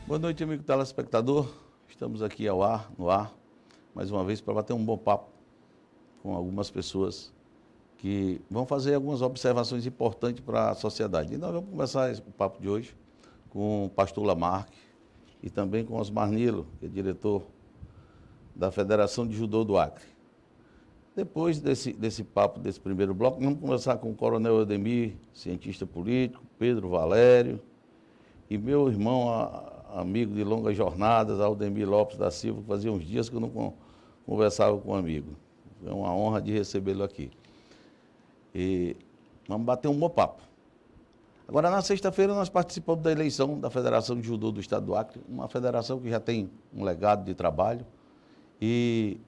Boa noite, amigo telespectador. Estamos aqui no ar, mais uma vez, para bater um bom papo com algumas pessoas que vão fazer algumas observações importantes para a sociedade. E nós vamos começar o papo de hoje com o pastor Lamarck e também com Osmar Nilo, que é diretor da Federação de Judô do Acre. Depois desse papo, desse primeiro bloco, vamos conversar com o Coronel Ademir, cientista político, Pedro Valério, e meu irmão, amigo de longas jornadas, Aldemir Lopes da Silva, que fazia uns dias que eu não conversava com um amigo. É uma honra de recebê-lo aqui. E vamos bater um bom papo. Agora, na sexta-feira, nós participamos da eleição da Federação de Judô do Estado do Acre, uma federação que já tem um legado de trabalho e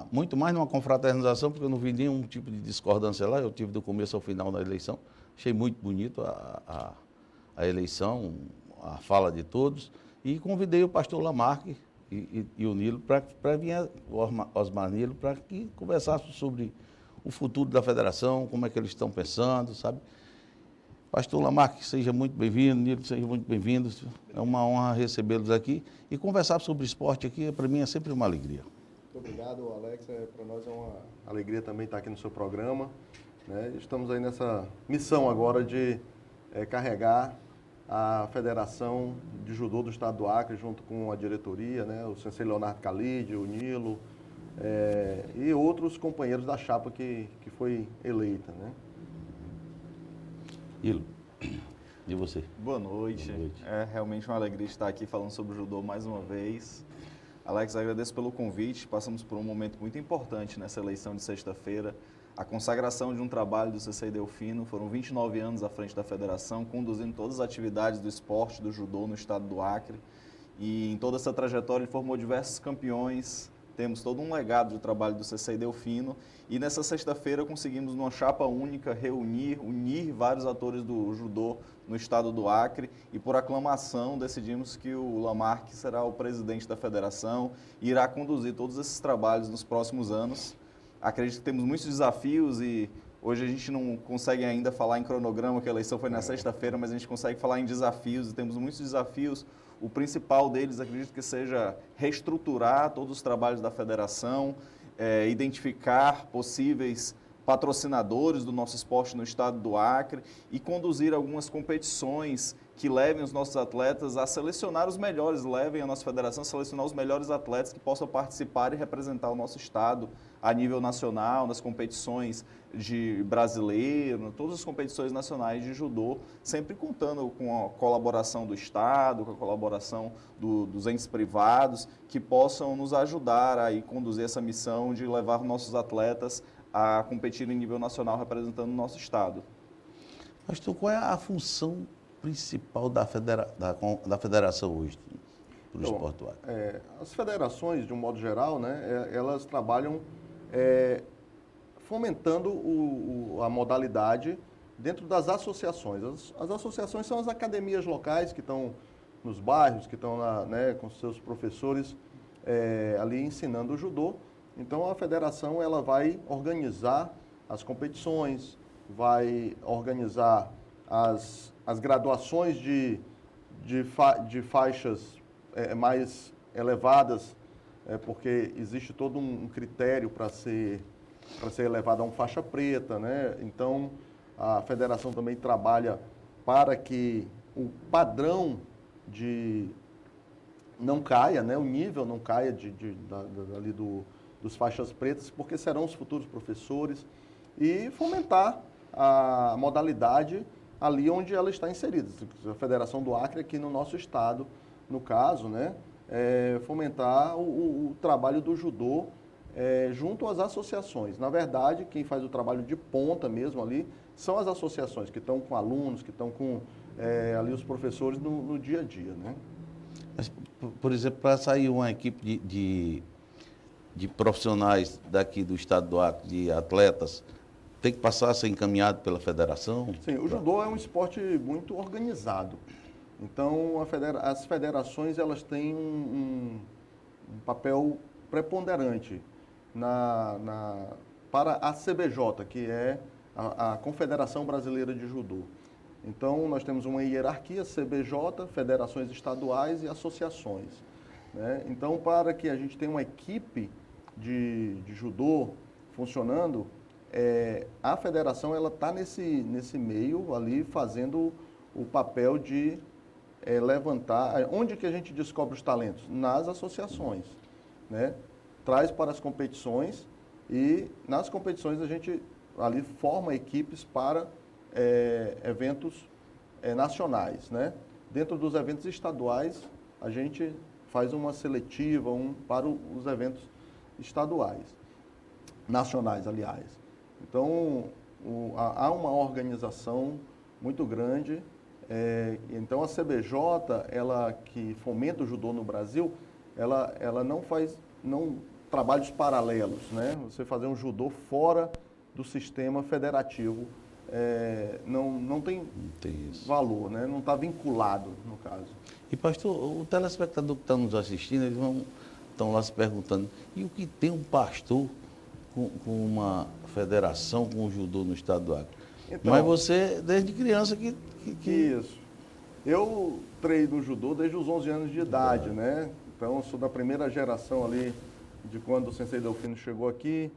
muito mais numa confraternização, porque eu não vi nenhum tipo de discordância lá, eu tive do começo ao final da eleição, achei muito bonito a eleição, a fala de todos, e convidei o pastor Lamarck e o Nilo para vir, o Osmar Nilo, para que conversassem sobre o futuro da federação, como é que eles estão pensando, sabe? Pastor Lamarck, seja muito bem-vindo, Nilo, seja muito bem-vindo, é uma honra recebê-los aqui, e conversar sobre esporte aqui, para mim, é sempre uma alegria. Muito obrigado, Alex, para nós é uma alegria também estar aqui no seu programa, né? Estamos aí nessa missão agora de carregar a Federação de Judô do Estado do Acre, junto com a diretoria, né? O sensei Leonardo Calide, o Nilo, e outros companheiros da chapa que foi eleita, né? Nilo, e você? Boa noite. Boa noite. É realmente uma alegria estar aqui falando sobre o judô mais uma vez. Alex, agradeço pelo convite. Passamos por um momento muito importante nessa eleição de sexta-feira. A consagração de um trabalho do CCI Delfino. Foram 29 anos à frente da federação, conduzindo todas as atividades do esporte, do judô no estado do Acre. E em toda essa trajetória ele formou diversos campeões. Temos todo um legado de trabalho do CCI Delfino. E nessa sexta-feira conseguimos, numa chapa única, unir vários atores do judô no estado do Acre. E por aclamação decidimos que o Lamarck será o presidente da federação e irá conduzir todos esses trabalhos nos próximos anos. Acredito que temos muitos desafios e hoje a gente não consegue ainda falar em cronograma, que a eleição foi na sexta-feira, mas a gente consegue falar em desafios e temos muitos desafios. O principal deles, acredito que seja reestruturar todos os trabalhos da federação, identificar possíveis patrocinadores do nosso esporte no estado do Acre e conduzir algumas competições que levem os nossos atletas a selecionar os melhores, levem a nossa federação a selecionar os melhores atletas que possam participar e representar o nosso estado a nível nacional, nas competições de brasileiro, todas as competições nacionais de judô, sempre contando com a colaboração do Estado, com a colaboração dos entes privados, que possam nos ajudar a conduzir essa missão de levar nossos atletas a competir em nível nacional representando o nosso Estado. Pastor, qual é a função principal da federação hoje para o esporte do Acre? As federações, de um modo geral, né, elas trabalham fomentando a modalidade dentro das associações. As associações são as academias locais que estão nos bairros, que estão né, com seus professores ali ensinando o judô. Então, a federação ela vai organizar as competições, vai organizar as graduações de faixas mais elevadas, porque existe todo um critério para ser elevado a uma faixa preta, né? Então, a federação também trabalha para que o padrão não caia, né? O nível não caia ali dos faixas pretas, porque serão os futuros professores, e fomentar a modalidade ali onde ela está inserida. A Federação do Acre, aqui no nosso estado, no caso, né, fomentar o trabalho do judô junto às associações. Na verdade, quem faz o trabalho de ponta mesmo ali são as associações, que estão com alunos, que estão com ali os professores no dia a dia, né? Mas, por exemplo, para sair uma equipe de profissionais daqui do estado do Acre, de atletas, tem que passar a ser encaminhado pela federação? Sim, o judô é um esporte muito organizado. Então, as federações elas têm um papel preponderante para a CBJ, que é a Confederação Brasileira de Judô. Então, nós temos uma hierarquia, CBJ, federações estaduais e associações, né? Então, para que a gente tenha uma equipe de judô funcionando, a federação ela está nesse meio ali fazendo o papel de levantar. Onde que a gente descobre os talentos? Nas associações, né? Traz para as competições e nas competições a gente ali forma equipes para eventos nacionais, né? Dentro dos eventos estaduais a gente faz uma seletiva para os eventos estaduais, nacionais, aliás. Então, há uma organização muito grande. Então, a CBJ, ela que fomenta o judô no Brasil, ela não faz trabalhos paralelos, né? Você fazer um judô fora do sistema federativo não tem isso. valor, né? Não está vinculado, no caso. E, pastor, o telespectador que está nos assistindo, eles estão lá se perguntando, e o que tem um pastor com uma federação, com o judô no estado do Acre? Então, mas você, desde criança que... Isso. Eu treino no judô desde os 11 anos de idade, né? Então, eu sou da primeira geração ali, de quando o Sensei Delfino chegou aqui.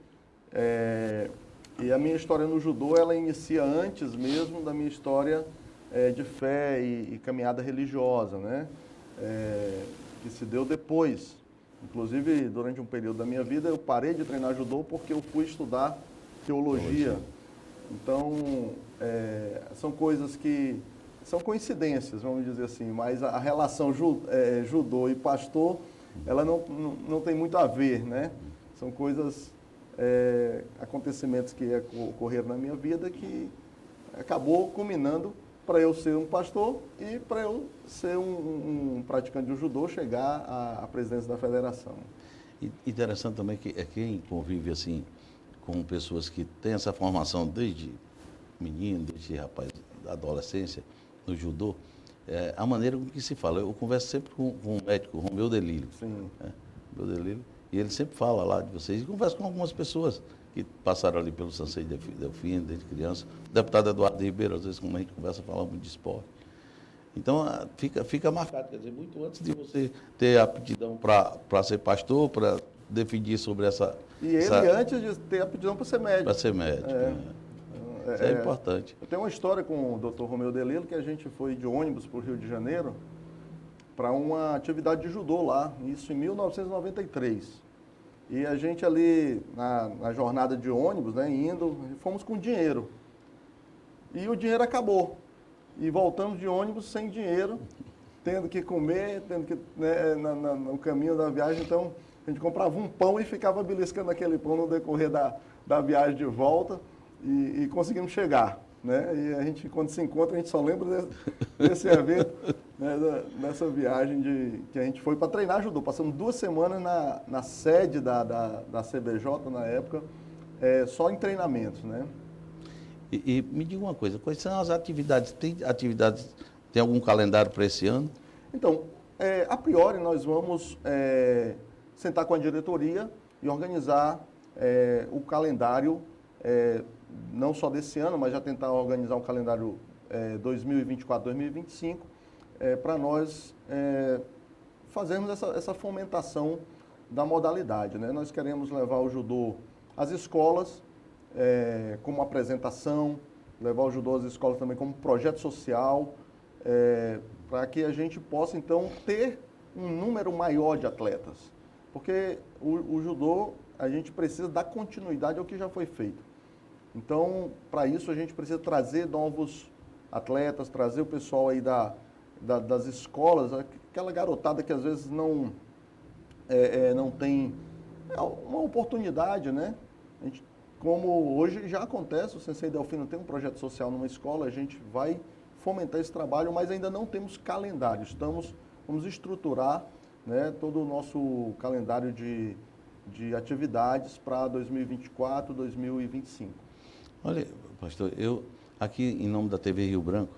E a minha história no judô, ela inicia antes mesmo da minha história de fé e caminhada religiosa, né? Que se deu depois. Inclusive, durante um período da minha vida, eu parei de treinar judô porque eu fui estudar teologia. Então, são coisas que são coincidências, vamos dizer assim, mas a relação judô e pastor, ela não tem muito a ver, né? São coisas, acontecimentos que ocorreram na minha vida que acabou culminando para eu ser um pastor e para eu ser um praticante de judô, chegar à presidência da federação. Interessante também que quem convive assim com pessoas que têm essa formação desde menino, desde rapaz, da adolescência, no judô, a maneira com que se fala. Eu converso sempre com o médico, Romeu Delírio. Sim. Romeu Delírio, e ele sempre fala lá de vocês. E converso com algumas pessoas que passaram ali pelo Sensei Delfino, desde criança. O deputado Eduardo Ribeiro, às vezes, como a gente conversa, fala muito de esporte. Então, fica marcado, quer dizer, muito antes de você ter aptidão para ser pastor, para definir sobre essa... E ele antes de ter aptidão para ser médico. Para ser médico, Isso é importante. Eu tenho uma história com o Dr. Romeu Delilo, que a gente foi de ônibus para o Rio de Janeiro para uma atividade de judô lá, isso em 1993. E a gente ali, na jornada de ônibus, né, indo, fomos com dinheiro. E o dinheiro acabou. E voltamos de ônibus sem dinheiro, tendo que comer, tendo que, né, no caminho da viagem. Então, a gente comprava um pão e ficava beliscando aquele pão no decorrer da viagem de volta e conseguimos chegar, né? E a gente, quando se encontra, a gente só lembra desse evento, né, dessa viagem que a gente foi para treinar judô. Passamos 2 semanas na sede da CBJ, na época, só em treinamentos, né? E me diga uma coisa, quais são as atividades? Tem algum calendário para esse ano? Então, a priori, nós vamos sentar com a diretoria e organizar o calendário, não só desse ano, mas já tentar organizar um calendário 2024-2025, para nós fazermos essa fomentação da modalidade, né? Nós queremos levar o judô às escolas, como apresentação, levar o judô às escolas também como projeto social, para que a gente possa, então, ter um número maior de atletas. Porque o judô, a gente precisa dar continuidade ao que já foi feito. Então, para isso, a gente precisa trazer novos atletas, trazer o pessoal aí das escolas, aquela garotada que às vezes não tem uma oportunidade, né? A gente, como hoje já acontece, o Sensei Delfino tem um projeto social numa escola, a gente vai fomentar esse trabalho, mas ainda não temos calendário. Vamos estruturar, né, todo o nosso calendário de atividades para 2024, 2025. Olha, pastor, eu aqui em nome da TV Rio Branco,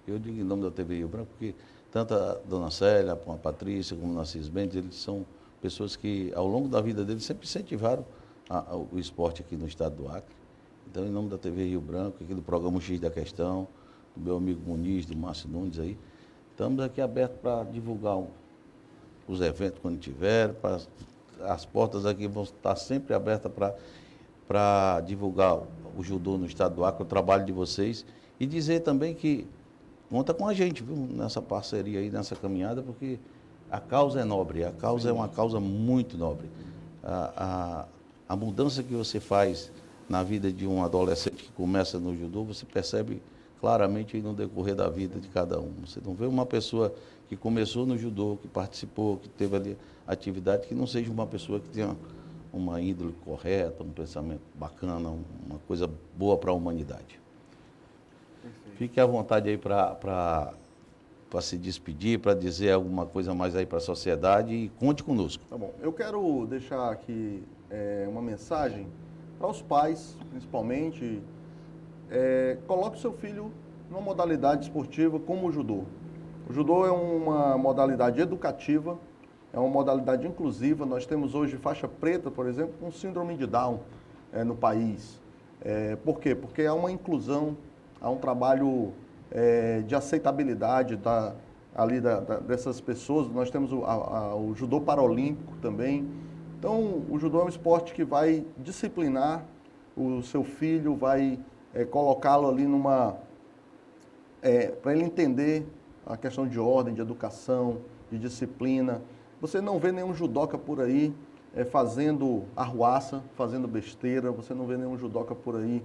eu digo em nome da TV Rio Branco porque tanto a dona Célia, a Patrícia, como o Narciso Mendes, eles são pessoas que ao longo da vida deles sempre incentivaram o esporte aqui no estado do Acre. Então, em nome da TV Rio Branco, aqui do programa X da Questão, do meu amigo Muniz, do Márcio Nunes aí. Estamos aqui abertos para divulgar os eventos quando tiver. As portas aqui vão estar sempre abertas para divulgar o judô no estado do Acre, o trabalho de vocês. E dizer também que conta com a gente, viu, nessa parceria aí, nessa caminhada, porque a causa é nobre, a causa é uma causa muito nobre. A mudança que você faz na vida de um adolescente que começa no judô, você percebe claramente aí no decorrer da vida de cada um. Você não vê uma pessoa que começou no judô, que participou, que teve ali atividade, que não seja uma pessoa que tenha uma índole correta, um pensamento bacana, uma coisa boa para a humanidade. Perfeito. Fique à vontade aí para se despedir, para dizer alguma coisa mais aí para a sociedade e conte conosco. Tá bom. Eu quero deixar aqui uma mensagem para os pais, principalmente. Coloque o seu filho numa modalidade esportiva como o judô. O judô é uma modalidade educativa, é uma modalidade inclusiva. Nós temos hoje faixa preta, por exemplo, com síndrome de Down no país. Por quê? Porque há uma inclusão, há um trabalho de aceitabilidade dessas pessoas. Nós temos o judô paralímpico também. Então, o judô é um esporte que vai disciplinar o seu filho, vai colocá-lo ali para ele entender a questão de ordem, de educação, de disciplina. Você não vê nenhum judoca por aí fazendo arruaça, fazendo besteira, você não vê nenhum judoca por aí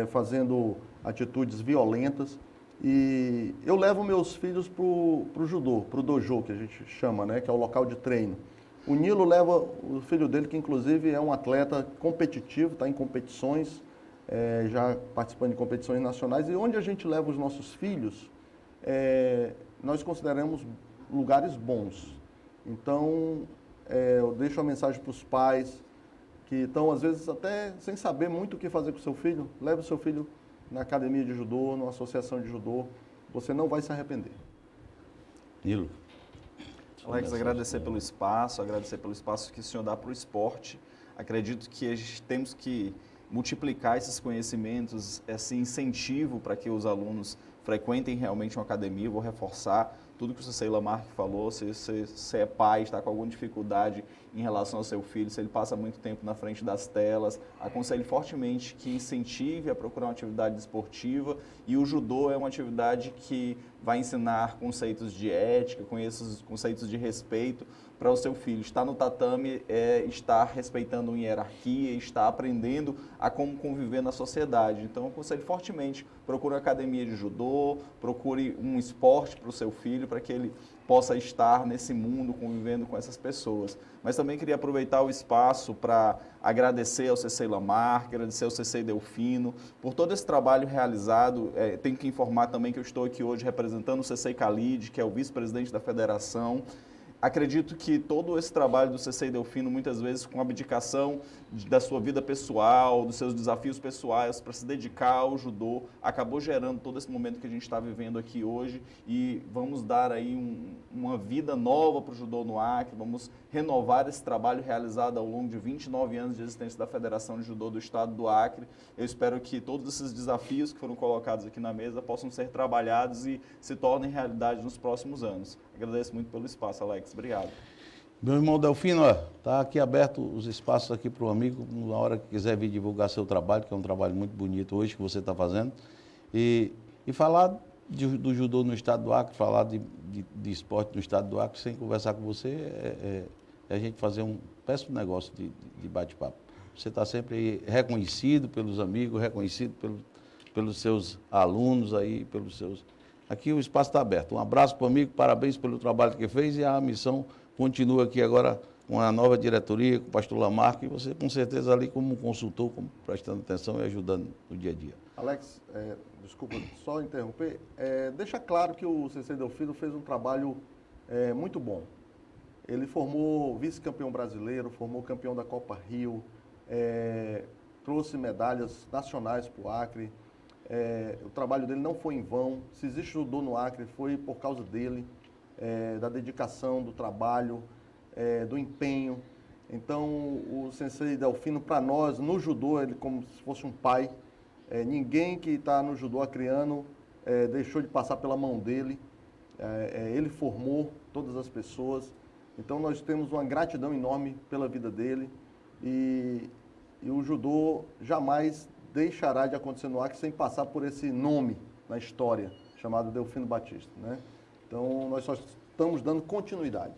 fazendo atitudes violentas. E eu levo meus filhos para o judô, para o dojo, que a gente chama, né, que é o local de treino. O Nilo leva o filho dele, que inclusive é um atleta competitivo, está em competições, já participando de competições nacionais. E onde a gente leva os nossos filhos, nós consideramos lugares bons. Então, eu deixo a mensagem para os pais que estão, às vezes, até sem saber muito o que fazer com o seu filho. Leve o seu filho na academia de judô, numa associação de judô. Você não vai se arrepender. Nilo. Alex, agradecer pelo espaço que o senhor dá para o esporte. Acredito que a gente temos que multiplicar esses conhecimentos, esse incentivo para que os alunos frequentem realmente uma academia. Eu vou reforçar tudo que o Sensei Lamarck falou. Se você é pai, está com alguma dificuldade em relação ao seu filho, se ele passa muito tempo na frente das telas, aconselho fortemente que incentive a procurar uma atividade esportiva. E o judô é uma atividade que vai ensinar conceitos de ética, conceitos de respeito para o seu filho. Estar no tatame é estar respeitando uma hierarquia, estar aprendendo a como conviver na sociedade. Então, eu aconselho fortemente, procure uma academia de judô, procure um esporte para o seu filho, para que ele possa estar nesse mundo convivendo com essas pessoas. Mas também queria aproveitar o espaço para agradecer ao Sensei Lamarck, agradecer ao Sensei Delfino por todo esse trabalho realizado. Tenho que informar também que eu estou aqui hoje representando o Sensei Khalid, que é o vice-presidente da federação. Acredito que todo esse trabalho do Sensei Delfino, muitas vezes com abdicação da sua vida pessoal, dos seus desafios pessoais, para se dedicar ao judô, acabou gerando todo esse momento que a gente está vivendo aqui hoje. E vamos dar aí uma vida nova para o judô no Acre, vamos renovar esse trabalho realizado ao longo de 29 anos de existência da Federação de Judô do Estado do Acre. Eu espero que todos esses desafios que foram colocados aqui na mesa possam ser trabalhados e se tornem realidade nos próximos anos. Agradeço muito pelo espaço, Alex. Obrigado. Meu irmão Delfino, está aqui aberto os espaços aqui para o amigo, na hora que quiser vir divulgar seu trabalho, que é um trabalho muito bonito hoje que você está fazendo. E falar do judô no estado do Acre, falar de esporte no estado do Acre, sem conversar com você, é a gente fazer um péssimo negócio de bate-papo. Você está sempre aí reconhecido pelos amigos, reconhecido pelos seus alunos aí, pelos seus... Aqui o espaço está aberto. Um abraço para o amigo, parabéns pelo trabalho que fez e a missão continua aqui agora com a nova diretoria, com o pastor Lamarck, e você com certeza ali como consultor, como prestando atenção e ajudando no dia a dia. Alex, desculpa só interromper, deixa claro que o Sensei Delfino fez um trabalho muito bom. Ele formou vice-campeão brasileiro, formou campeão da Copa Rio, trouxe medalhas nacionais para o Acre. O trabalho dele não foi em vão. Se existe judô no Acre, foi por causa dele, da dedicação, do trabalho, do empenho. Então, o Sensei Delfino, para nós, no judô, ele como se fosse um pai. Ninguém que está no judô acreano deixou de passar pela mão dele. Ele formou todas as pessoas. Então nós temos uma gratidão enorme pela vida dele e o judô jamais deixará de acontecer no Acre sem passar por esse nome na história, chamado Delfino Batista, né? Então nós só estamos dando continuidade.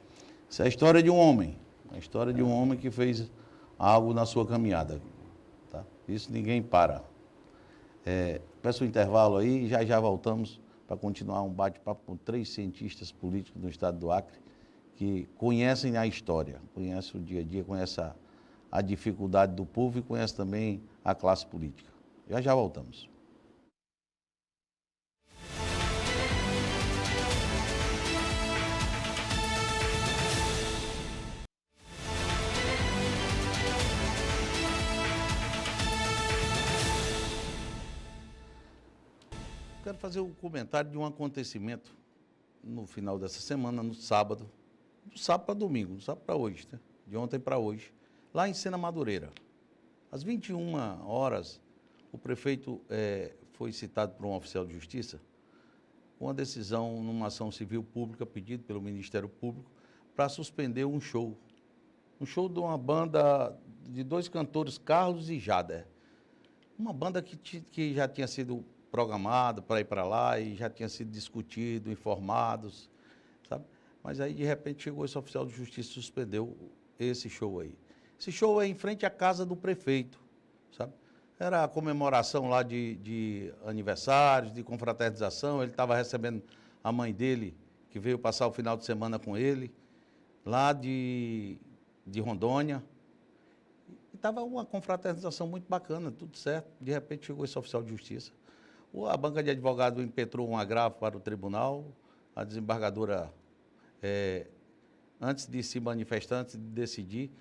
Essa é a história de um homem, a história de um homem que fez algo na sua caminhada, tá? Isso ninguém para. Peço um intervalo aí e já voltamos para continuar um bate-papo com 3 cientistas políticos do estado do Acre que conhecem a história, conhecem o dia a dia, conhecem a dificuldade do povo e conhecem também a classe política. Já voltamos. Quero fazer um comentário de um acontecimento no final dessa semana, no sábado, do sábado para domingo, do sábado para hoje, né? De ontem para hoje, lá em Sena Madureira. Às 21 horas, o prefeito foi citado por um oficial de justiça com a decisão numa ação civil pública pedido pelo Ministério Público para suspender um show de uma banda de 2 cantores, Carlos e Jader. Uma banda que já tinha sido programada para ir para lá e já tinha sido discutido, informados, sabe? Mas aí, de repente, chegou esse oficial de justiça e suspendeu esse show aí. Esse show é em frente à casa do prefeito, sabe? Era a comemoração lá de aniversários, de confraternização. Ele estava recebendo a mãe dele, que veio passar o final de semana com ele, lá de Rondônia. E estava uma confraternização muito bacana, tudo certo. De repente, chegou esse oficial de justiça. A banca de advogado impetrou um agravo para o tribunal. A desembargadora, antes de se manifestar, antes de decidir,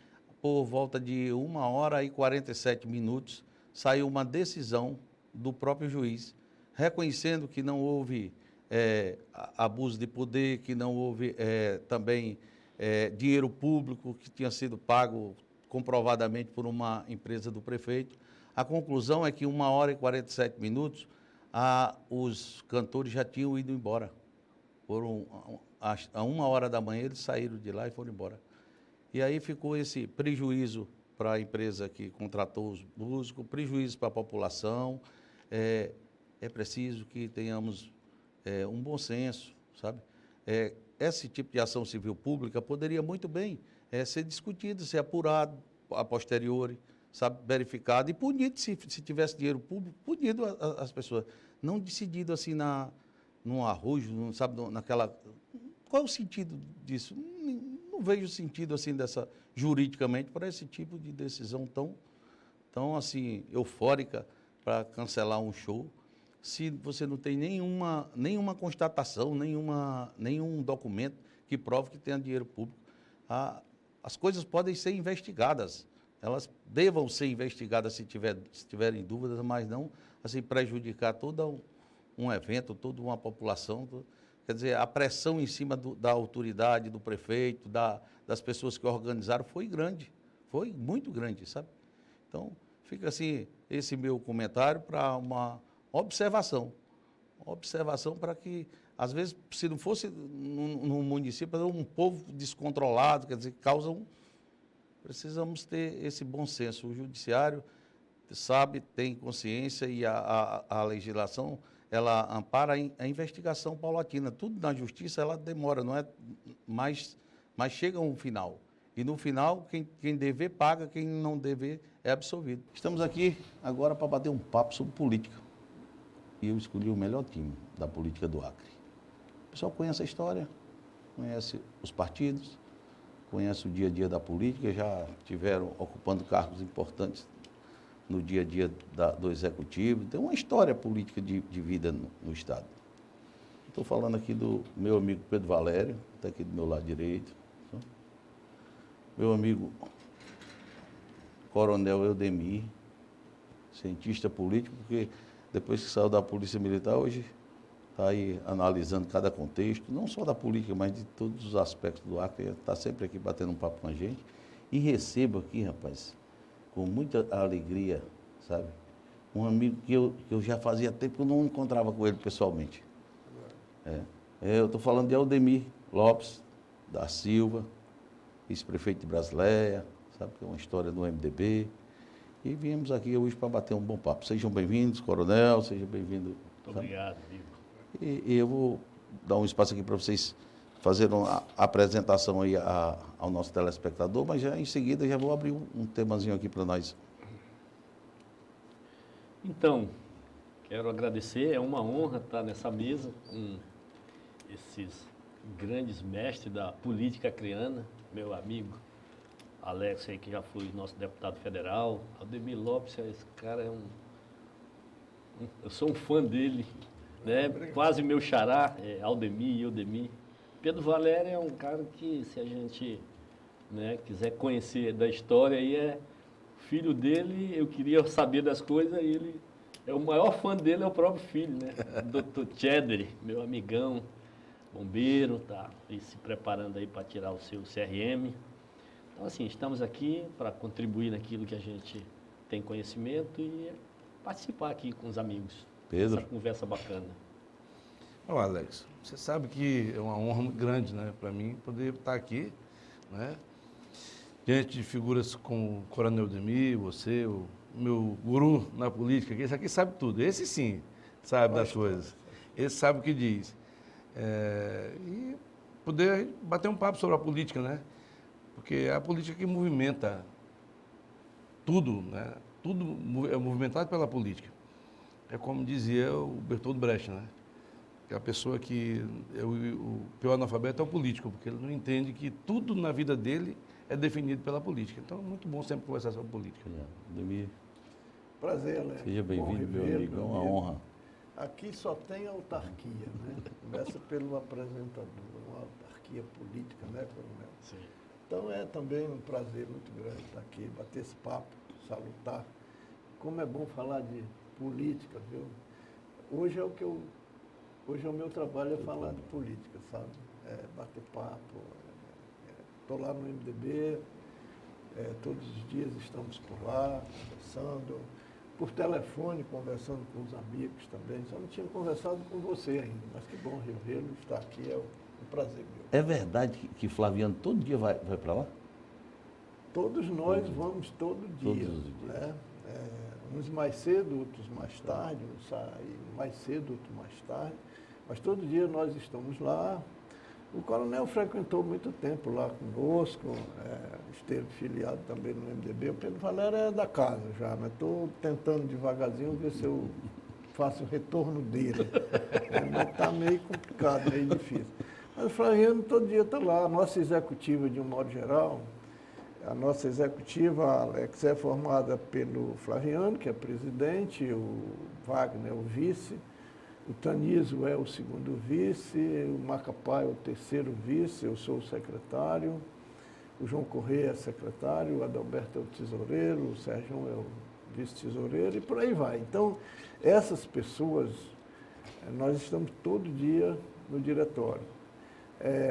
por volta de 1h47, saiu uma decisão do próprio juiz, reconhecendo que não houve abuso de poder, que não houve também dinheiro público que tinha sido pago comprovadamente por uma empresa do prefeito. A conclusão é que 1h47, os cantores já tinham ido embora. A 1h da manhã eles saíram de lá e foram embora. E aí ficou esse prejuízo para a empresa que contratou os músicos, prejuízo para a população. É preciso que tenhamos um bom senso, sabe? Esse tipo de ação civil pública poderia muito bem ser discutido, ser apurado a posteriori, sabe, verificado e punido, se tivesse dinheiro público, punido as pessoas. Não decidido assim num arrojo, sabe, naquela... Qual é o sentido disso? Não vejo sentido assim juridicamente para esse tipo de decisão tão assim, eufórica para cancelar um show, se você não tem nenhuma constatação, nenhum documento que prove que tenha dinheiro público. As coisas podem ser investigadas. Elas devam ser investigadas se tiverem dúvidas, mas não assim, prejudicar todo um evento, toda uma população. Quer dizer, a pressão em cima da autoridade, do prefeito, das pessoas que organizaram foi grande, foi muito grande, sabe? Então, fica assim, esse meu comentário para uma observação para que, às vezes, se não fosse num município, um povo descontrolado, quer dizer, precisamos ter esse bom senso. O judiciário sabe, tem consciência e a legislação, ela ampara a investigação paulatina. Tudo na justiça, ela demora, não é? Mas chega um final. E no final, quem dever paga, quem não dever é absolvido. Estamos aqui agora para bater um papo sobre política. E eu escolhi o melhor time da política do Acre. O pessoal conhece a história, conhece os partidos, conhece o dia a dia da política, já estiveram ocupando cargos importantes no dia a dia do Executivo. Tem uma história política de vida no Estado. Estou falando aqui do meu amigo Pedro Valério, está aqui do meu lado direito. Meu amigo Coronel Eudemir, cientista político, porque depois que saiu da Polícia Militar, hoje está aí analisando cada contexto, não só da política, mas de todos os aspectos do Acre. Está sempre aqui batendo um papo com a gente. E recebo aqui, rapaz, com muita alegria, sabe, um amigo que eu já fazia tempo que eu não encontrava com ele pessoalmente. Eu estou falando de Aldemir Lopes da Silva, ex-prefeito de Brasileia, sabe, que é uma história do MDB. E viemos aqui hoje para bater um bom papo. Sejam bem-vindos, coronel, seja bem-vindo. Muito obrigado, amigo. E eu vou dar um espaço aqui para vocês fazerem uma apresentação aí ao nosso telespectador, mas já em seguida já vou abrir um temazinho aqui para nós. Então, quero agradecer, é uma honra estar nessa mesa com esses grandes mestres da política acreana, meu amigo Alex, aí, que já foi nosso deputado federal, Aldemir Lopes, esse cara eu sou um fã dele, né? Quase meu xará, Aldemir e Eudemir. Pedro Valério é um cara que, se a gente, né, quiser conhecer da história, aí filho dele, eu queria saber das coisas, e ele o maior fã dele é o próprio filho, né? Dr. Cheddar, meu amigão, bombeiro, tá e se preparando aí para tirar o seu CRM. Então, assim, estamos aqui para contribuir naquilo que a gente tem conhecimento e participar aqui com os amigos. Pedro. Essa conversa bacana. Ô Alex, você sabe que é uma honra muito grande, né, para mim poder estar aqui, né, diante de figuras como o Coronel Aldemir, você, o meu guru na política, que esse aqui sabe tudo, esse sim sabe das coisas, esse sabe o que diz. E poder bater um papo sobre a política, né, porque é a política que movimenta tudo, né, tudo é movimentado pela política. É como dizia o Bertold Brecht, né, que a pessoa que o pior analfabeto é o político, porque ele não entende que tudo na vida dele é definido pela política. Então, é muito bom sempre conversar sobre política. Aldemir, Prazer, Alex. seja bem-vindo, Bom meu revê-lo, amigo, é uma amigo. honra. Aqui só tem autarquia, né? Começa pelo apresentador, uma autarquia política, né, coronel? Sim. Então é também um prazer muito grande estar aqui, bater esse papo, salutar. Como é bom falar de política, viu? Hoje é o meu trabalho é falar de política, sabe? Bater papo. Estou lá no MDB, todos os dias estamos por lá, conversando, por telefone, conversando com os amigos também. Só não tinha conversado com você ainda, mas que bom revê-lo, estar aqui é um prazer meu. É verdade que Flaviano todo dia vai para lá? Todos nós vamos todo dia. Todos os dias. Né? Uns mais cedo, outros mais tarde, uns saem mais cedo, outros mais tarde. Mas todo dia nós estamos lá. O coronel frequentou muito tempo lá conosco, esteve filiado também no MDB. O Pedro Valério é da casa já, mas estou tentando devagarzinho ver se eu faço o retorno dele. Mas está meio complicado, meio difícil. Mas o Flaviano todo dia está lá. A nossa executiva, de um modo geral, a nossa executiva, Alex, é formada pelo Flaviano, que é presidente, o Wagner é o vice, o Taniso é o segundo vice, o Macapá é o terceiro vice, eu sou o secretário, o João Corrêa é secretário, o Adalberto é o tesoureiro, o Sérgio é o vice-tesoureiro e por aí vai. Então, essas pessoas, nós estamos todo dia no diretório.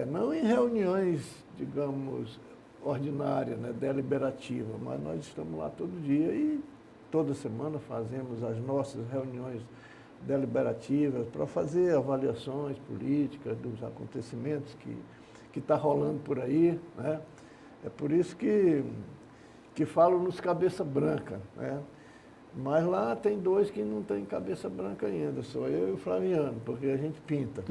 Não em reuniões, digamos, ordinárias, né, deliberativas, mas nós estamos lá todo dia e toda semana fazemos as nossas reuniões deliberativas para fazer avaliações políticas dos acontecimentos que está rolando por aí, né? É por isso que falo nos cabeça branca, né? Mas lá tem dois que não tem cabeça branca ainda, sou eu e o Flaviano, porque a gente pinta.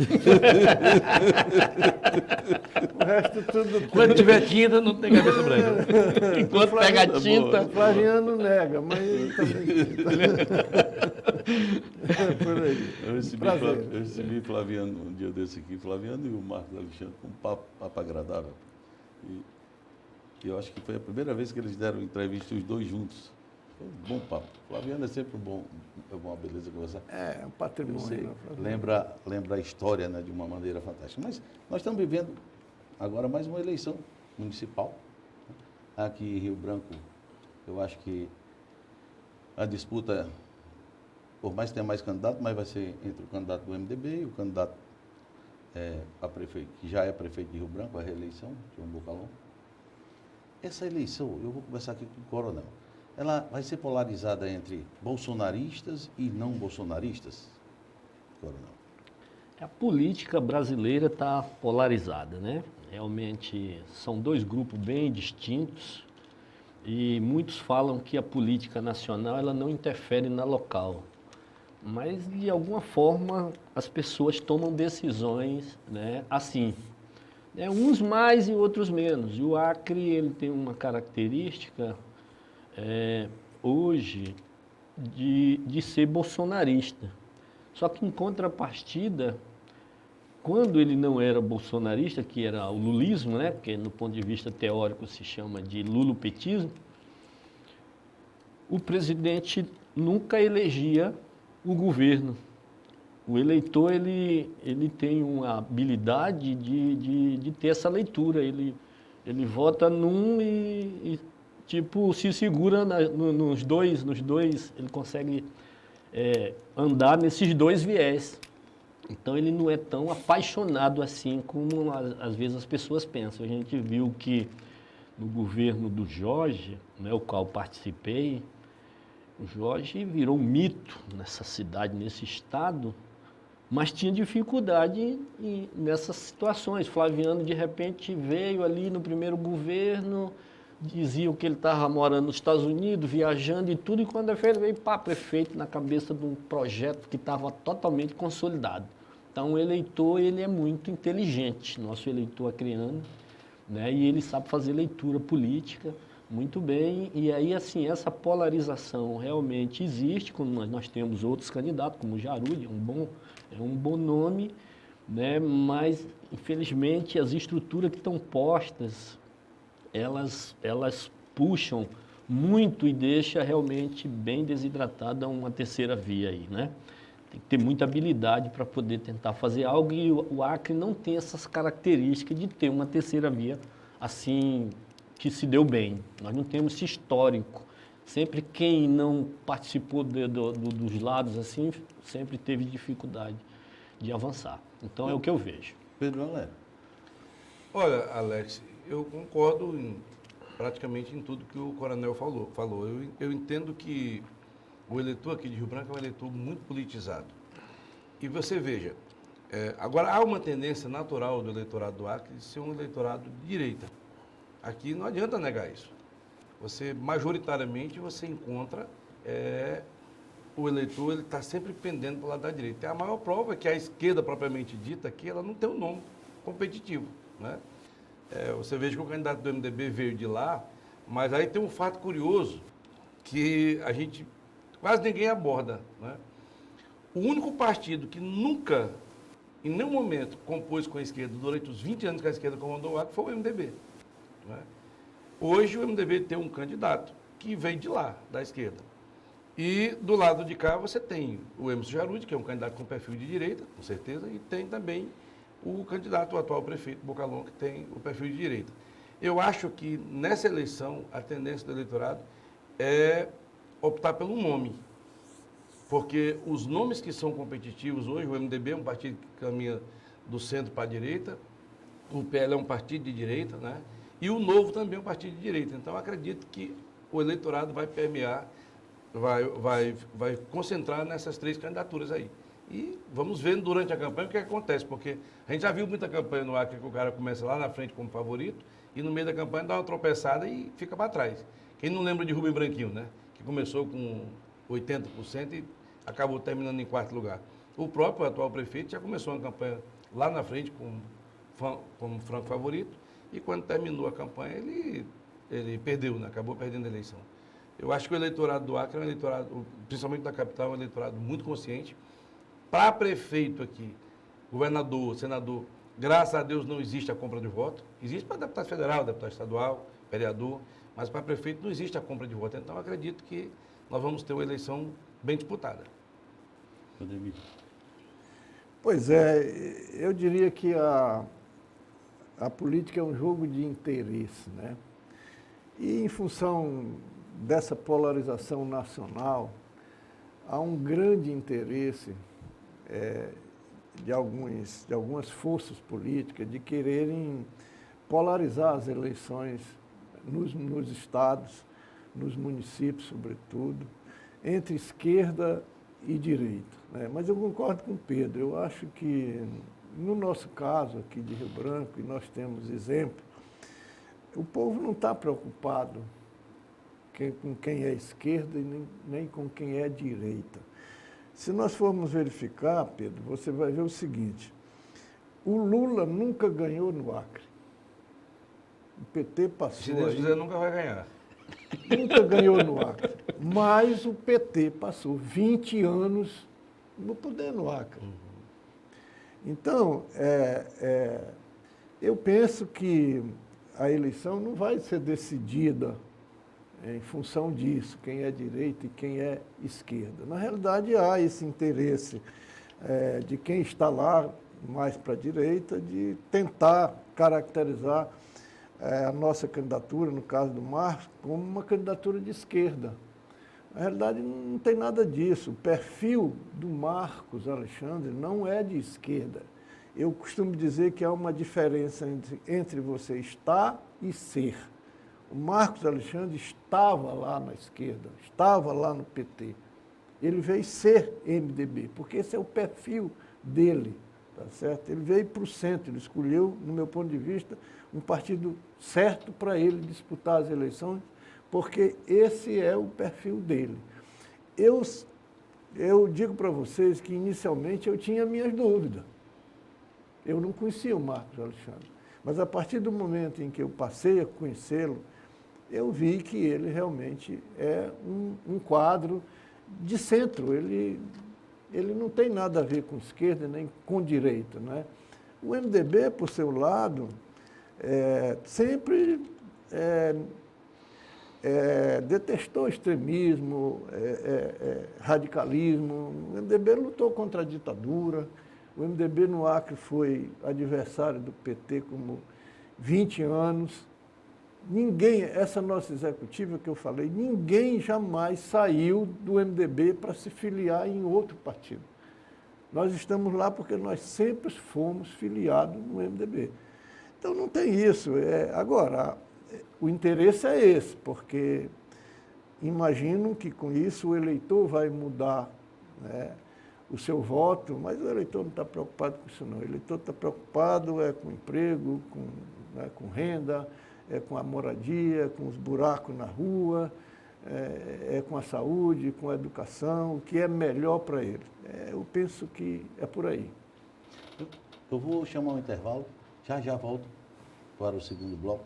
O resto tudo... Quando tiver tinta, não tem cabeça branca. Enquanto pega a tinta... O Flaviano nega, mas ele também pinta. Por aí. Eu recebi Flaviano um dia desse aqui, Flaviano e o Marcos Alexandre, com um papo agradável. E eu acho que foi a primeira vez que eles deram entrevista os dois juntos. Foi um bom papo. Flaviano é sempre uma beleza conversar. É um patrimônio. Você né, Flaviano? lembra a história, né, de uma maneira fantástica. Mas nós estamos vivendo agora mais uma eleição municipal. Aqui em Rio Branco, eu acho que a disputa, por mais que tenha mais candidato, mas vai ser entre o candidato do MDB e o candidato a prefeito, que já é prefeito de Rio Branco, a reeleição, João Bocalão. Essa eleição, eu vou conversar aqui com o coronel. ela vai ser polarizada entre bolsonaristas e não bolsonaristas? Coronel. A política brasileira está polarizada, né? Realmente são dois grupos bem distintos e muitos falam que a política nacional ela não interfere na local. Mas, de alguma forma, as pessoas tomam decisões, né, assim. Uns mais e outros menos. E o Acre ele tem uma característica, hoje, de ser bolsonarista. Só que, em contrapartida, quando ele não era bolsonarista, que era o lulismo, né, que no ponto de vista teórico se chama de lulopetismo, o presidente nunca elegia o governo. O eleitor ele tem uma habilidade de ter essa leitura. Ele vota num tipo se segura nos dois, ele consegue andar nesses dois viés. Então ele não é tão apaixonado assim como às vezes as pessoas pensam. A gente viu que no governo do Jorge, né, o qual participei, o Jorge virou um mito nessa cidade, nesse estado, mas tinha dificuldade nessas situações. Flaviano, de repente, veio ali no primeiro governo, diziam que ele estava morando nos Estados Unidos, viajando e tudo, e quando ele veio para prefeito na cabeça de um projeto que estava totalmente consolidado. Então, o eleitor, ele é muito inteligente, nosso eleitor acreano, né? E ele sabe fazer leitura política muito bem. E aí, assim, essa polarização realmente existe, quando nós temos outros candidatos, como o Jarud, é um bom nome, né? Mas, infelizmente, as estruturas que estão postas, elas puxam muito e deixa realmente bem desidratada uma terceira via aí, né? Tem que ter muita habilidade para poder tentar fazer algo e o Acre não tem essas características de ter uma terceira via assim que se deu bem. Nós não temos esse histórico. Sempre quem não participou dos lados assim, sempre teve dificuldade de avançar. Então é o que eu vejo. Pedro Alé. Olha, Alex, eu concordo praticamente em tudo que o coronel falou. Eu entendo que o eleitor aqui de Rio Branco é um eleitor muito politizado. E você veja, agora há uma tendência natural do eleitorado do Acre de ser um eleitorado de direita. Aqui não adianta negar isso. Majoritariamente, você encontra o eleitor, ele está sempre pendendo para o lado da direita. E a maior prova é que a esquerda propriamente dita aqui, ela não tem um nome competitivo, né? Você veja que o candidato do MDB veio de lá, mas aí tem um fato curioso que a gente quase ninguém aborda, né? O único partido que nunca, em nenhum momento, compôs com a esquerda, durante os 20 anos que a esquerda comandou o Acre, foi o MDB. Né? Hoje o MDB tem um candidato que vem de lá, da esquerda. E do lado de cá você tem o Emerson Jarud, que é um candidato com perfil de direita, com certeza, e tem também o candidato, o atual prefeito Bocalon, que tem o perfil de direita. Eu acho que nessa eleição a tendência do eleitorado é optar pelo nome, porque os nomes que são competitivos hoje, o MDB é um partido que caminha do centro para a direita, o PL é um partido de direita, né? E o Novo também é um partido de direita. Então, eu acredito que o eleitorado vai permear, vai concentrar nessas três candidaturas aí. E vamos ver durante a campanha o que acontece, porque a gente já viu muita campanha no Acre que o cara começa lá na frente como favorito e no meio da campanha dá uma tropeçada e fica para trás. Quem não lembra de Rubem Branquinho, né? Que começou com 80% e acabou terminando em quarto lugar. O próprio atual prefeito já começou uma campanha lá na frente como franco favorito e quando terminou a campanha ele perdeu, né? Acabou perdendo a eleição. Eu acho que o eleitorado do Acre é um eleitorado, principalmente da capital, é um eleitorado muito consciente. Para prefeito aqui, governador, senador, graças a Deus não existe a compra de voto. Existe para deputado federal, deputado estadual, vereador, mas para prefeito não existe a compra de voto. Então, eu acredito que nós vamos ter uma eleição bem disputada. Pois é, eu diria que a política é um jogo de interesse, né? E em função dessa polarização nacional, há um grande interesse de algumas forças políticas de quererem polarizar as eleições nos estados, nos municípios, sobretudo, entre esquerda e direita, né? Mas eu concordo com o Pedro, eu acho que, no nosso caso aqui de Rio Branco, e nós temos exemplo, o povo não está preocupado com quem é esquerda e nem com quem é direita. Se nós formos verificar, Pedro, você vai ver o seguinte, o Lula nunca ganhou no Acre. O PT Se passou Deus aí, quiser, nunca vai ganhar. nunca ganhou no Acre, mas o PT passou 20 anos no poder no Acre. Então, eu penso que a eleição não vai ser decidida em função disso, quem é direita e quem é esquerda. Na realidade, há esse interesse de quem está lá mais para a direita de tentar caracterizar a nossa candidatura, no caso do Marcos, como uma candidatura de esquerda. Na realidade, não tem nada disso. O perfil do Marcos Alexandre não é de esquerda. Eu costumo dizer que há uma diferença entre você estar e ser. O Marcos Alexandre estava lá na esquerda, estava lá no PT. Ele veio ser MDB, porque esse é o perfil dele, tá certo? Ele veio para o centro, ele escolheu, no meu ponto de vista, um partido certo para ele disputar as eleições, porque esse é o perfil dele. Eu digo para vocês que, inicialmente, eu tinha minhas dúvidas. Eu não conhecia o Marcos Alexandre. Mas, a partir do momento em que eu passei a conhecê-lo, eu vi que ele realmente é um quadro de centro. Ele não tem nada a ver com esquerda nem com direita, né? O MDB, por seu lado, sempre detestou extremismo, radicalismo. O MDB lutou contra a ditadura. O MDB no Acre foi adversário do PT como 20 anos. Ninguém, essa nossa executiva que eu falei, ninguém jamais saiu do MDB para se filiar em outro partido. Nós estamos lá porque nós sempre fomos filiados no MDB. Então não tem isso. Agora, o interesse é esse, porque imagino que com isso o eleitor vai mudar, né, o seu voto, mas o eleitor não está preocupado com isso não. O eleitor está preocupado com emprego, com renda, com a moradia, com os buracos na rua, com a saúde, com a educação, o que é melhor para ele. Eu penso que é por aí. Eu vou chamar um intervalo, já volto para o segundo bloco.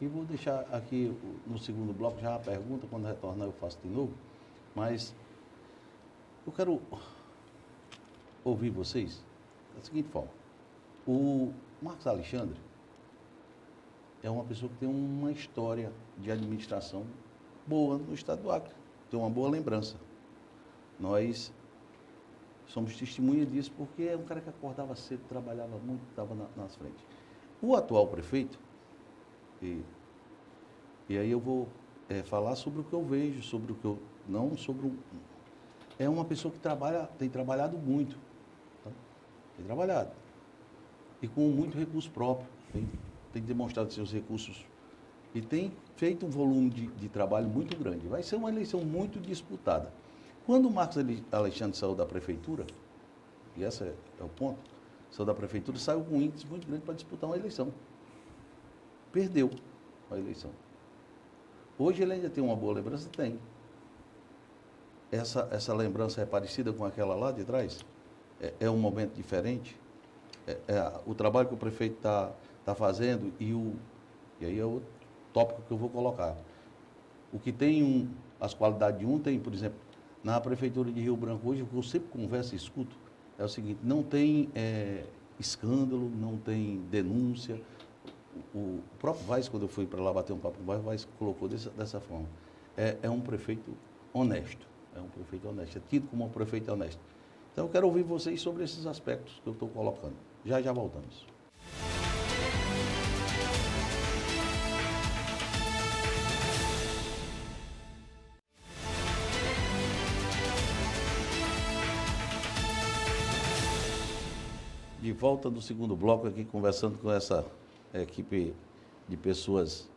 E vou deixar aqui no segundo bloco já a pergunta, quando retornar eu faço de novo. Mas eu quero ouvir vocês da seguinte forma. O Marcos Alexandre é uma pessoa que tem uma história de administração boa no estado do Acre. Tem uma boa lembrança. Nós somos testemunhas disso porque é um cara que acordava cedo, trabalhava muito, estava nas frentes. O atual prefeito, e aí eu vou falar sobre o que eu vejo, sobre o que eu... Não sobre é uma pessoa que tem trabalhado muito. Tá? Tem trabalhado. E com muito recurso próprio. Tem demonstrado seus recursos. E tem feito um volume de trabalho muito grande. Vai ser uma eleição muito disputada. Quando o Marcos Alexandre saiu da prefeitura, e esse é o ponto, saiu da prefeitura, saiu com um índice muito grande para disputar uma eleição. Perdeu a eleição. Hoje ele ainda tem uma boa lembrança? Tem. Essa lembrança é parecida com aquela lá de trás? É um momento diferente? O trabalho que o prefeito está fazendo e aí é o tópico que eu vou colocar. O que tem as qualidades de tem, por exemplo, na prefeitura de Rio Branco hoje, o que eu sempre converso e escuto é o seguinte, não tem escândalo, não tem denúncia. O próprio Vaz, quando eu fui para lá bater um papo com o Vaz, colocou dessa forma. É um prefeito honesto. É um prefeito honesto. É tido como um prefeito honesto. Então, eu quero ouvir vocês sobre esses aspectos que eu estou colocando. Já voltamos. De volta do segundo bloco aqui, conversando com essa equipe de pessoas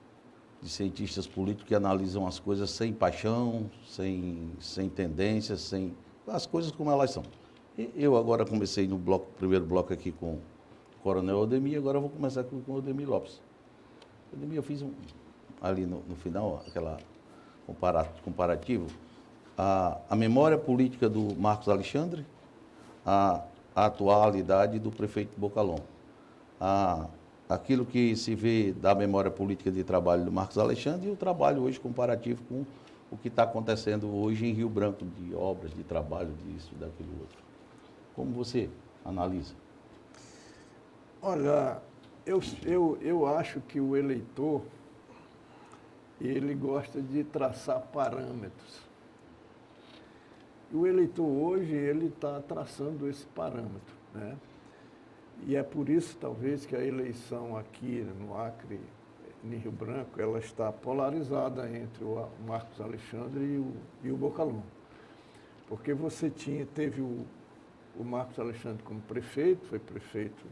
de cientistas políticos que analisam as coisas sem paixão, sem tendências, sem as coisas como elas são. E eu agora comecei no primeiro bloco aqui com o Coronel Odemir, agora eu vou começar com o Odemir Lopes. Odemir, eu fiz ali no final, aquela comparativo, a memória política do Marcos Alexandre, a atualidade do prefeito Bocalon. Aquilo que se vê da memória política de trabalho do Marcos Alexandre e o trabalho hoje comparativo com o que está acontecendo hoje em Rio Branco, de obras, de trabalho, disso, daquilo outro. Como você analisa? Olha, eu acho que o eleitor, ele gosta de traçar parâmetros. E o eleitor hoje, ele está traçando esse parâmetro, né? E é por isso, talvez, que a eleição aqui no Acre, em Rio Branco, ela está polarizada entre o Marcos Alexandre e o Bocalon. Porque você teve o Marcos Alexandre como prefeito, foi prefeito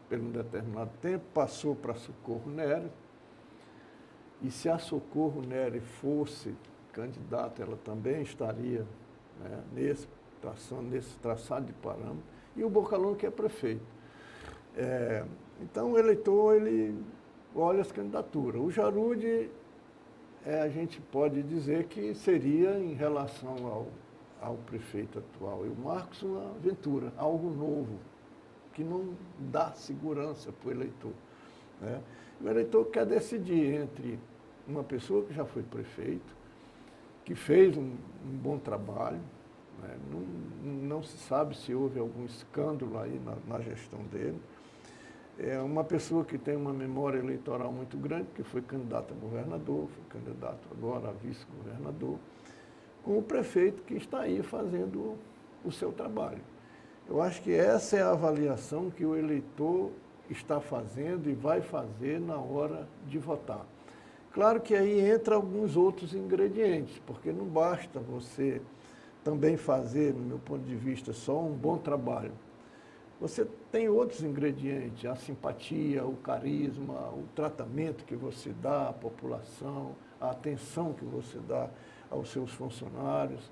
por um determinado tempo, passou para Socorro Nery, e se a Socorro Nery fosse candidata, ela também estaria, né, nesse traçado de parâmetro, e o Bocalon que é prefeito. Então o eleitor, ele olha as candidaturas. O Jarude, a gente pode dizer que seria em relação ao prefeito atual, e o Marcos uma aventura, algo novo, que não dá segurança para o eleitor, né? O eleitor quer decidir entre uma pessoa que já foi prefeito, que fez um bom trabalho, né? Não se sabe se houve algum escândalo aí na gestão dele. É uma pessoa que tem uma memória eleitoral muito grande, que foi candidato a governador, foi candidato agora a vice-governador, com o prefeito que está aí fazendo o seu trabalho. Eu acho que essa é a avaliação que o eleitor está fazendo e vai fazer na hora de votar. Claro que aí entra alguns outros ingredientes, porque não basta você também fazer, no meu ponto de vista, só um bom trabalho. Você tem outros ingredientes, a simpatia, o carisma, o tratamento que você dá à população, a atenção que você dá aos seus funcionários,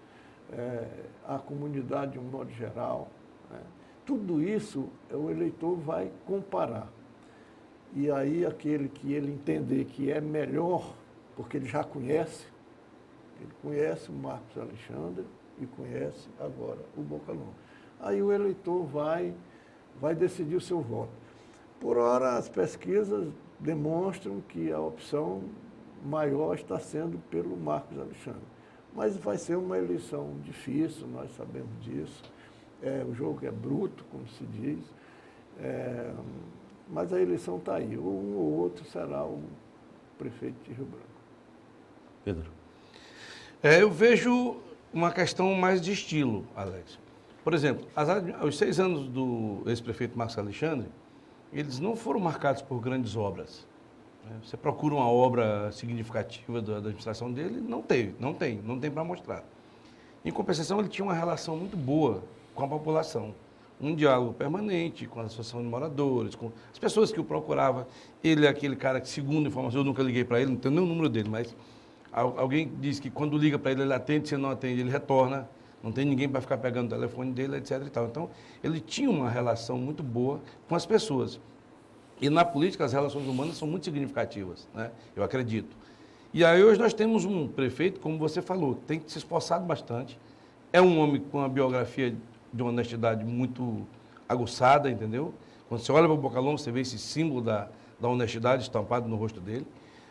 à comunidade de um modo geral, né? Tudo isso o eleitor vai comparar. E aí aquele que ele entender que é melhor, porque ele já conhece, ele conhece o Marcos Alexandre e conhece agora o Bocalon. Aí o eleitor vai decidir o seu voto. Por ora, as pesquisas demonstram que a opção maior está sendo pelo Marcos Alexandre. Mas vai ser uma eleição difícil, nós sabemos disso. O jogo é bruto, como se diz. Mas a eleição está aí. Um ou outro será o prefeito de Rio Branco. Pedro. Eu vejo uma questão mais de estilo, Alex. Por exemplo, os 6 anos do ex-prefeito Marcos Alexandre, eles não foram marcados por grandes obras. Você procura uma obra significativa da administração dele, não tem para mostrar. Em compensação, ele tinha uma relação muito boa com a população. Um diálogo permanente com a associação de moradores, com as pessoas que o procuravam. Ele é aquele cara que, segundo informação, eu nunca liguei para ele, não tenho nem o número dele, mas alguém diz que quando liga para ele, ele atende, se não atende, ele retorna. Não tem ninguém para ficar pegando o telefone dele, etc. e tal. Então, ele tinha uma relação muito boa com as pessoas. E na política, as relações humanas são muito significativas, né? Eu acredito. E aí, hoje, nós temos um prefeito, como você falou, que tem se esforçado bastante. É um homem com uma biografia de uma honestidade muito aguçada, entendeu? Quando você olha para o Bocalon, você vê esse símbolo da honestidade estampado no rosto dele.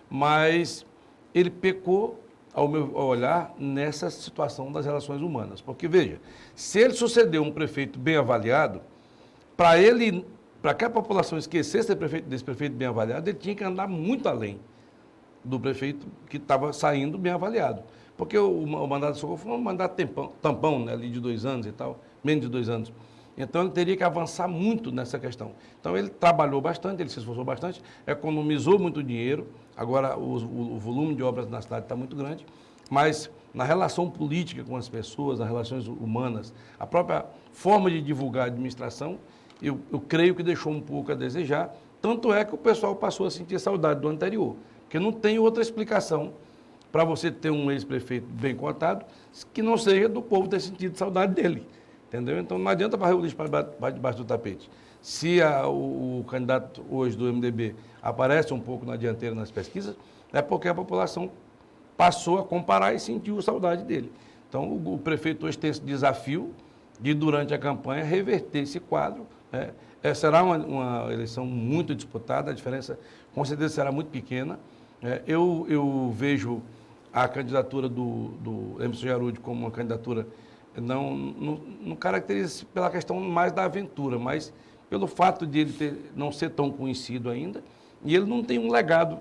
Mas ele pecou, ao meu olhar, nessa situação das relações humanas. Porque, veja, se ele sucedeu um prefeito bem avaliado, para que a população esquecesse desse prefeito bem avaliado, ele tinha que andar muito além do prefeito que estava saindo bem avaliado. Porque o mandato de Socorro foi um mandato tampão, né, ali de 2 anos e tal, menos de 2 anos. Então, ele teria que avançar muito nessa questão. Então, ele trabalhou bastante, ele se esforçou bastante, economizou muito dinheiro. Agora, o volume de obras na cidade está muito grande, mas na relação política com as pessoas, nas relações humanas, a própria forma de divulgar a administração, eu creio que deixou um pouco a desejar. Tanto é que o pessoal passou a sentir saudade do anterior, que Porque não tem outra explicação para você ter um ex-prefeito bem cotado que não seja do povo ter sentido saudade dele. Entendeu? Então não adianta varrer o lixo para debaixo do tapete. Se o candidato hoje do MDB aparece um pouco na dianteira nas pesquisas, é porque a população passou a comparar e sentiu saudade dele. Então o prefeito hoje tem esse desafio de, durante a campanha, reverter esse quadro, né? Será uma eleição muito disputada, a diferença com certeza será muito pequena. Eu vejo a candidatura do Emerson Jarud como uma candidatura, não caracteriza pela questão mais da aventura, mas pelo fato de ele não ser tão conhecido ainda, e ele não tem um legado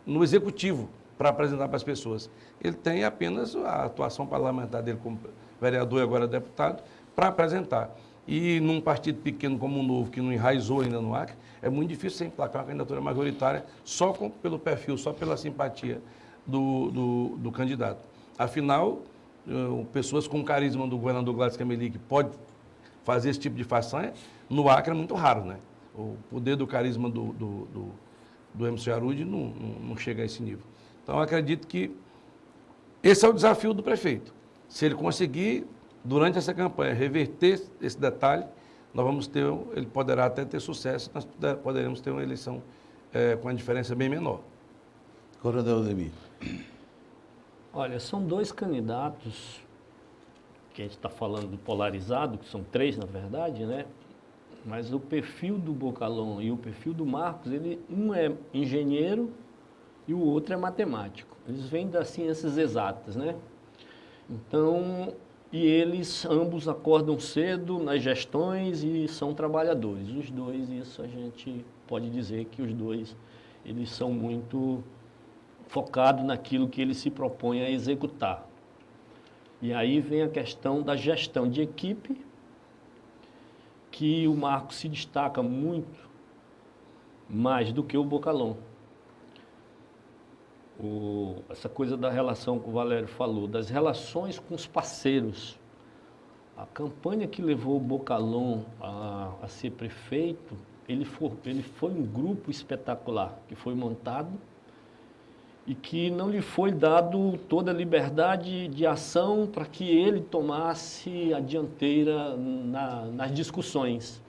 no executivo para apresentar para as pessoas. Ele tem apenas a atuação parlamentar dele como vereador e agora deputado para apresentar. E num partido pequeno como o Novo, que não enraizou ainda no Acre, é muito difícil você emplacar uma candidatura majoritária só pelo perfil, só pela simpatia do candidato. Afinal, pessoas com o carisma do governador Gladys Cameli, que pode fazer esse tipo de façanha, no Acre é muito raro, né? O poder do carisma do Emerson Jarud não chega a esse nível. Então, eu acredito que esse é o desafio do prefeito. Se ele conseguir, durante essa campanha, reverter esse detalhe, ele poderá até ter sucesso, nós poderemos ter uma eleição com uma diferença bem menor. Coronel Ademir. Olha, são dois candidatos que a gente está falando polarizado, que são três, na verdade, né? Mas o perfil do Bocalhon e o perfil do Marcos, um é engenheiro e o outro é matemático. Eles vêm das ciências exatas, né? Então, e eles ambos acordam cedo nas gestões e são trabalhadores. Os dois, isso a gente pode dizer que os dois, eles são muito focados naquilo que eles se propõem a executar. E aí vem a questão da gestão de equipe, que o Marcos se destaca muito mais do que o Bocalhon. Essa coisa da relação que o Valério falou, das relações com os parceiros. A campanha que levou o Bocalhon a ser prefeito, ele foi um grupo espetacular, que foi montado e que não lhe foi dado toda a liberdade de ação para que ele tomasse a dianteira nas discussões.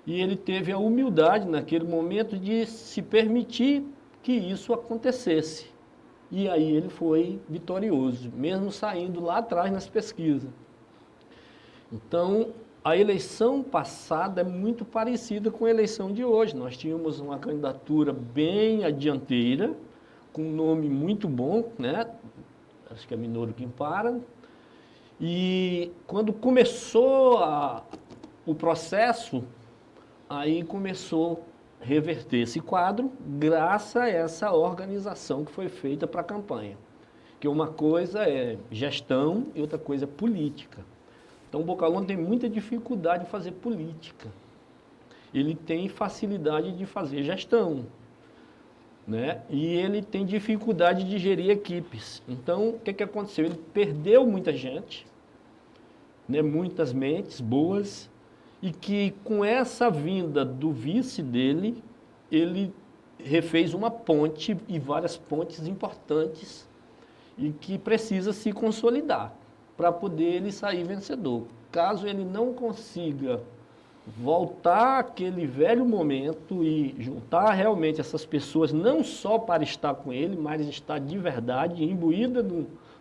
E ele teve a humildade, naquele momento, de se permitir que isso acontecesse. E aí ele foi vitorioso, mesmo saindo lá atrás nas pesquisas. Então, a eleição passada é muito parecida com a eleição de hoje. Nós tínhamos uma candidatura bem à dianteira, com um nome muito bom, né? Acho que é Minoro Quintana. E quando começou o processo, aí começou a reverter esse quadro, graças a essa organização que foi feita para a campanha. Que uma coisa é gestão e outra coisa é política. Então, o Bocalhon tem muita dificuldade de fazer política. Ele tem facilidade de fazer gestão, né? E ele tem dificuldade de gerir equipes. Então, o que aconteceu? Ele perdeu muita gente, né? Muitas mentes boas, e que com essa vinda do vice dele, ele refez uma ponte e várias pontes importantes e que precisa se consolidar para poder ele sair vencedor. Caso ele não consiga voltar àquele velho momento e juntar realmente essas pessoas, não só para estar com ele, mas estar de verdade, imbuída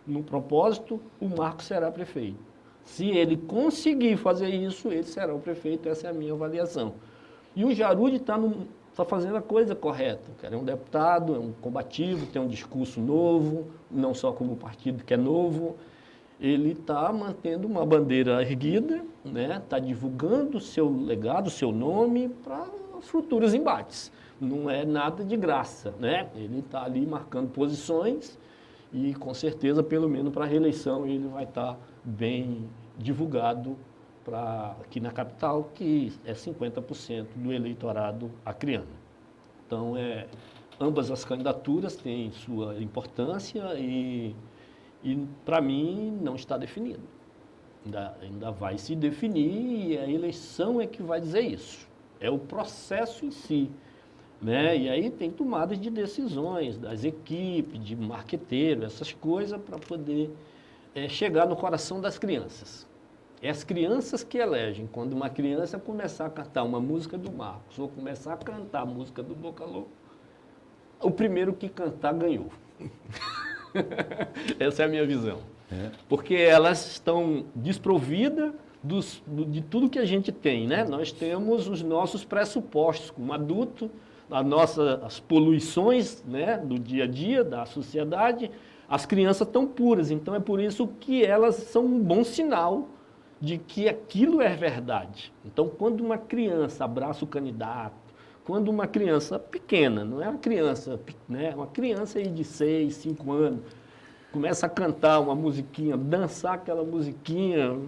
no propósito, o Marcos será prefeito. Se ele conseguir fazer isso, ele será o prefeito, essa é a minha avaliação. E o Jarud está fazendo a coisa correta. É um deputado, é um combativo, tem um discurso novo, não só como partido que é novo. Ele está mantendo uma bandeira erguida, né? Está divulgando o seu legado, o seu nome para futuros embates. Não é nada de graça, né? Ele está ali marcando posições e, com certeza, pelo menos para a reeleição, ele vai estar bem divulgado aqui na capital, que é 50% do eleitorado acreano. Então, ambas as candidaturas têm sua importância e para mim, não está definido. Ainda vai se definir e a eleição é que vai dizer isso. É o processo em si. né? E aí tem tomadas de decisões das equipes, de marqueteiro, essas coisas para poder chegar no coração das crianças. É as crianças que elegem. Quando uma criança começar a cantar uma música do Marcos ou começar a cantar a música do Boca Louca, o primeiro que cantar ganhou. Essa é a minha visão. Porque elas estão desprovidas de tudo que a gente tem, né? Nós temos os nossos pressupostos como adulto, as poluições, né, do dia a dia, da sociedade. As crianças estão puras, então é por isso que elas são um bom sinal de que aquilo é verdade. Então, quando uma criança abraça o candidato, quando uma criança pequena, não é uma criança, né, uma criança aí de 6, 5 anos, começa a cantar uma musiquinha, dançar aquela musiquinha,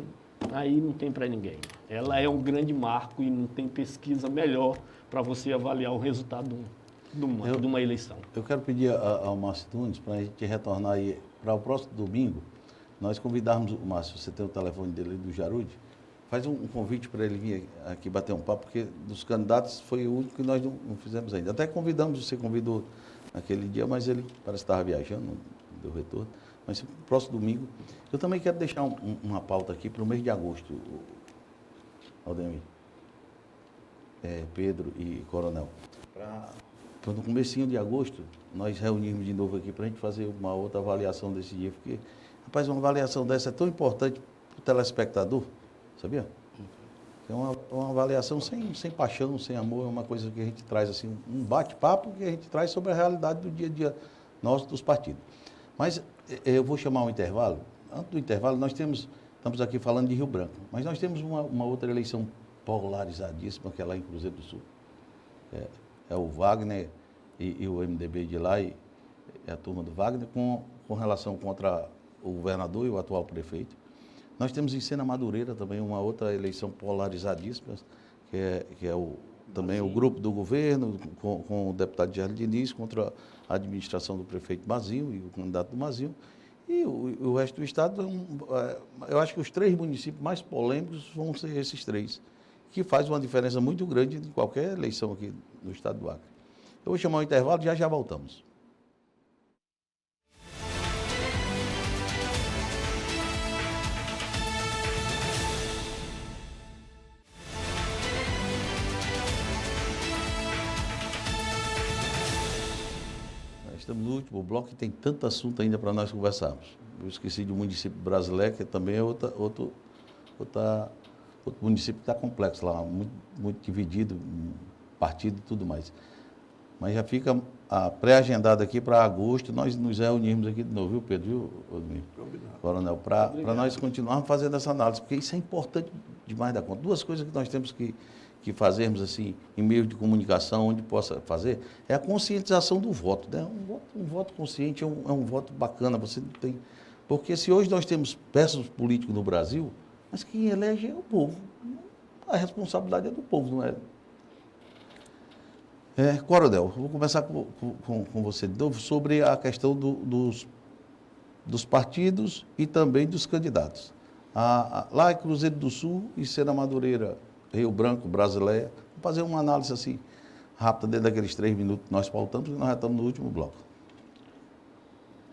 aí não tem para ninguém. Ela é um grande marco e não tem pesquisa melhor para você avaliar o resultado de uma eleição. Eu quero pedir ao Márcio Tunes para a gente retornar aí para o próximo domingo. Nós convidarmos o Márcio, você tem o telefone dele do Jarude, faz um convite para ele vir aqui bater um papo, porque dos candidatos foi o único que nós não fizemos ainda. Até convidamos, você convidou naquele dia, mas ele parece que estava viajando, não deu retorno. Mas no próximo domingo, eu também quero deixar uma pauta aqui para o mês de agosto, Aldemir, Pedro e Coronel. Para no comecinho de agosto, nós reunirmos de novo aqui para a gente fazer uma outra avaliação desse dia, porque, rapaz, uma avaliação dessa é tão importante para o telespectador, sabia? É uma avaliação sem paixão, sem amor, é uma coisa que a gente traz, assim, um bate-papo que a gente traz sobre a realidade do dia a dia nosso, dos partidos. Mas eu vou chamar um intervalo. Antes do intervalo, estamos aqui falando de Rio Branco, mas nós temos uma outra eleição polarizadíssima, que é lá em Cruzeiro do Sul. É o Wagner e o MDB de lá, e a turma do Wagner, com relação contra o governador e o atual prefeito. Nós temos em Sena Madureira também uma outra eleição polarizadíssima, que é também o grupo do governo, com o deputado Gerardo Diniz, contra a administração do prefeito Mazinho e o candidato do Mazinho. E o resto do estado, eu acho que os 3 municípios mais polêmicos vão ser esses 3, que faz uma diferença muito grande em qualquer eleição aqui no estado do Acre. Eu vou chamar o intervalo e já voltamos. Estamos no último bloco e tem tanto assunto ainda para nós conversarmos. Eu esqueci de um município brasileiro, que também é outro município que está complexo lá, muito dividido, partido e tudo mais. Mas já fica pré-agendado aqui para agosto, nós nos reunirmos aqui de novo, viu, Pedro? Viu, Coronel? Para nós continuarmos fazendo essa análise, porque isso é importante demais da conta. 2 coisas que nós temos que fazermos assim, em meio de comunicação, onde possa fazer, é a conscientização do voto, né? Um voto consciente é um voto bacana, você não tem... Porque se hoje nós temos péssimos políticos no Brasil, mas quem elege é o povo. A responsabilidade é do povo, não é? Coronel, vou começar com você de novo sobre a questão dos partidos e também dos candidatos. Lá em Cruzeiro do Sul e Sena Madureira, Rio Branco, Brasileia, vou fazer uma análise assim, rápida, dentro daqueles 3 minutos que nós pautamos, porque nós já estamos no último bloco.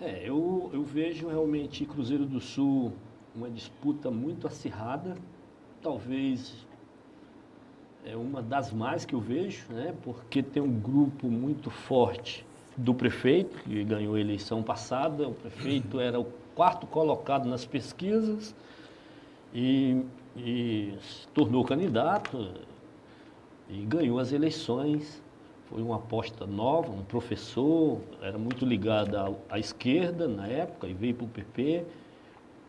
Eu vejo realmente Cruzeiro do Sul uma disputa muito acirrada, talvez é uma das mais que eu vejo, né, porque tem um grupo muito forte do prefeito, que ganhou a eleição passada. O prefeito era o 4º colocado nas pesquisas e se tornou candidato e ganhou as eleições. Foi uma aposta nova, um professor, era muito ligado à esquerda na época e veio para o PP.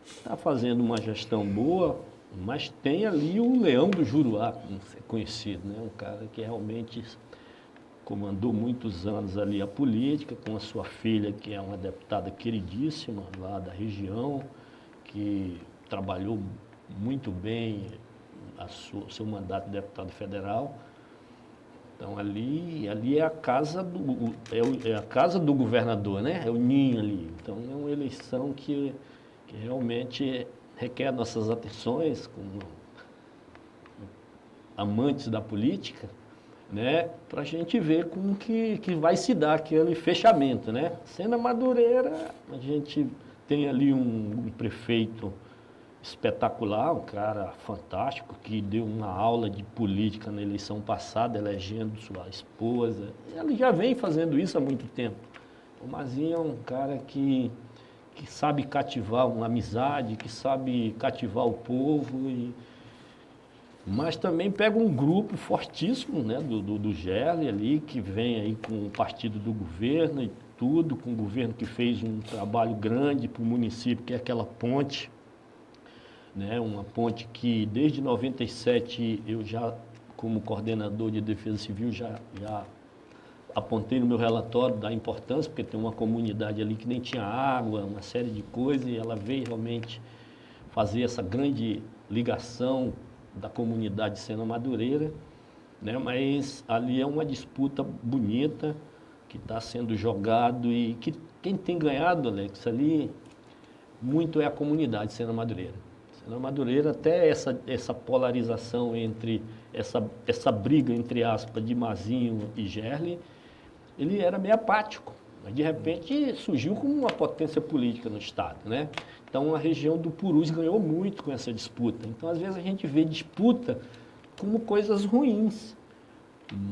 Está fazendo uma gestão boa, mas tem ali o Leão do Juruá, como é conhecido, né? Um cara que realmente comandou muitos anos ali a política, com a sua filha, que é uma deputada queridíssima lá da região, que trabalhou muito bem o seu mandato de deputado federal. Então ali é a casa do governador, né? É o ninho ali. Então é uma eleição que realmente requer nossas atenções como amantes da política, né, para a gente ver como que vai se dar aquele fechamento, né? Sendo a Madureira, a gente tem ali um prefeito espetacular, um cara fantástico, que deu uma aula de política na eleição passada, elegendo sua esposa. Ele já vem fazendo isso há muito tempo. O Mazinho é um cara que sabe cativar uma amizade, que sabe cativar o povo, mas também pega um grupo fortíssimo, né, do Gerli ali, que vem aí com o partido do governo e tudo, com o governo que fez um trabalho grande para o município, que é aquela ponte, né, uma ponte que desde 97 eu já, como coordenador de Defesa Civil, já apontei no meu relatório da importância, porque tem uma comunidade ali que nem tinha água, uma série de coisas, e ela veio realmente fazer essa grande ligação da comunidade de Sena Madureira, né? Mas ali é uma disputa bonita que está sendo jogado e que quem tem ganhado, Alex, ali muito é a comunidade de Sena Madureira. Sena Madureira, até essa polarização entre, essa briga, entre aspas, de Mazinho e Gerli, ele era meio apático, mas de repente surgiu como uma potência política no Estado, né? Então a região do Purus ganhou muito com essa disputa. Então às vezes a gente vê disputa como coisas ruins,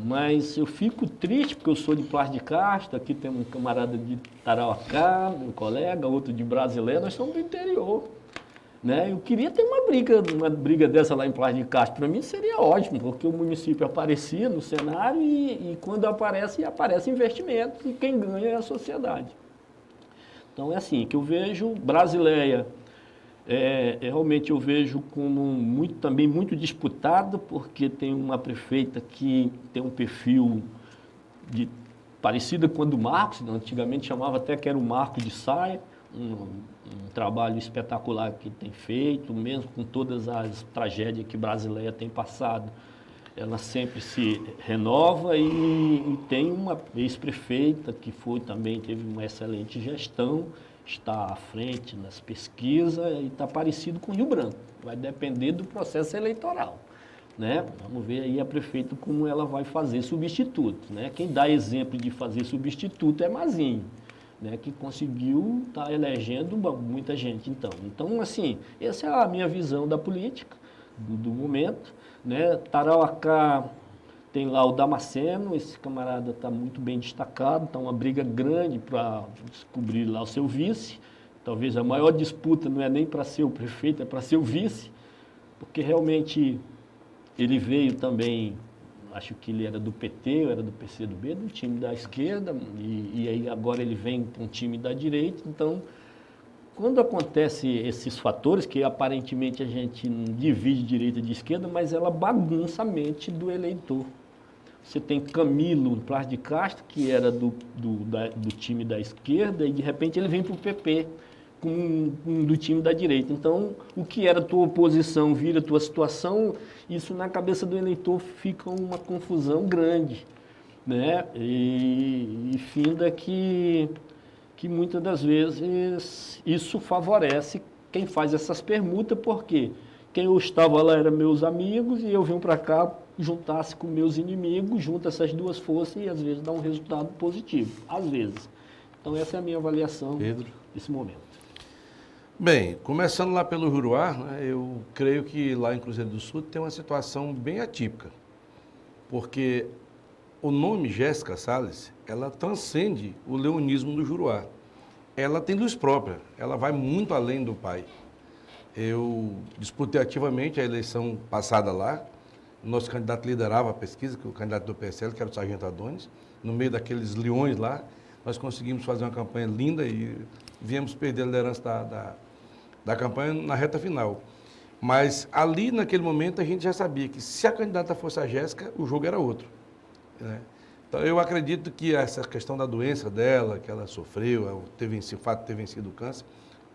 mas eu fico triste porque eu sou de Plas de Castro, aqui tem um camarada de Tarauacá, um colega, outro de Brasileiro, nós somos do interior. Né? Eu queria ter uma briga dessa lá em Plas de Castro. Para mim seria ótimo, porque o município aparecia no cenário e quando aparece investimentos e quem ganha é a sociedade. Então é assim, que eu vejo Brasileia, realmente eu vejo como também muito disputado, porque tem uma prefeita que tem um perfil parecido com o do Marcos, antigamente chamava até que era o Marco de Saia, um trabalho espetacular que tem feito, mesmo com todas as tragédias que Brasileia tem passado. Ela sempre se renova e tem uma ex-prefeita que teve uma excelente gestão, está à frente nas pesquisas e está parecido com o Rio Branco. Vai depender do processo eleitoral, né? Vamos ver aí a prefeita como ela vai fazer substituto, né? Quem dá exemplo de fazer substituto é Mazinho, né, que conseguiu estar elegendo muita gente. Então, assim, essa é a minha visão da política, do momento. Né? Tarauacá tem lá o Damasceno, esse camarada está muito bem destacado, está uma briga grande para descobrir lá o seu vice. Talvez a maior disputa não é nem para ser o prefeito, é para ser o vice, porque realmente ele veio também, acho que ele era do PT, ou era do PCdoB, do time da esquerda, e aí agora ele vem com o time da direita. Então, quando acontece esses fatores, que aparentemente a gente não divide direita de esquerda, mas ela bagunça a mente do eleitor. Você tem Camilo Plas de Castro, que era do time da esquerda, e de repente ele vem para o PP, do time da direita. Então, o que era tua oposição vira tua situação, isso na cabeça do eleitor fica uma confusão grande, né? E finda que muitas das vezes isso favorece quem faz essas permutas, porque quem eu estava lá eram meus amigos e eu vim para cá juntar-se com meus inimigos, junta essas duas forças e às vezes dá um resultado positivo, às vezes. Então essa é a minha avaliação desse momento. Bem, começando lá pelo Juruá, né, eu creio que lá em Cruzeiro do Sul tem uma situação bem atípica, porque o nome Jéssica Salles, ela transcende o leonismo do Juruá. Ela tem luz própria, ela vai muito além do pai. Eu disputei ativamente a eleição passada lá, o nosso candidato liderava a pesquisa, que o candidato do PSL, que era o Sargento Adonis, no meio daqueles leões lá, nós conseguimos fazer uma campanha linda e viemos perder a liderança da campanha na reta final. Mas ali, naquele momento, a gente já sabia que se a candidata fosse a Jéssica, o jogo era outro, né? Então, eu acredito que essa questão da doença dela, que ela sofreu, o fato de ter vencido o câncer,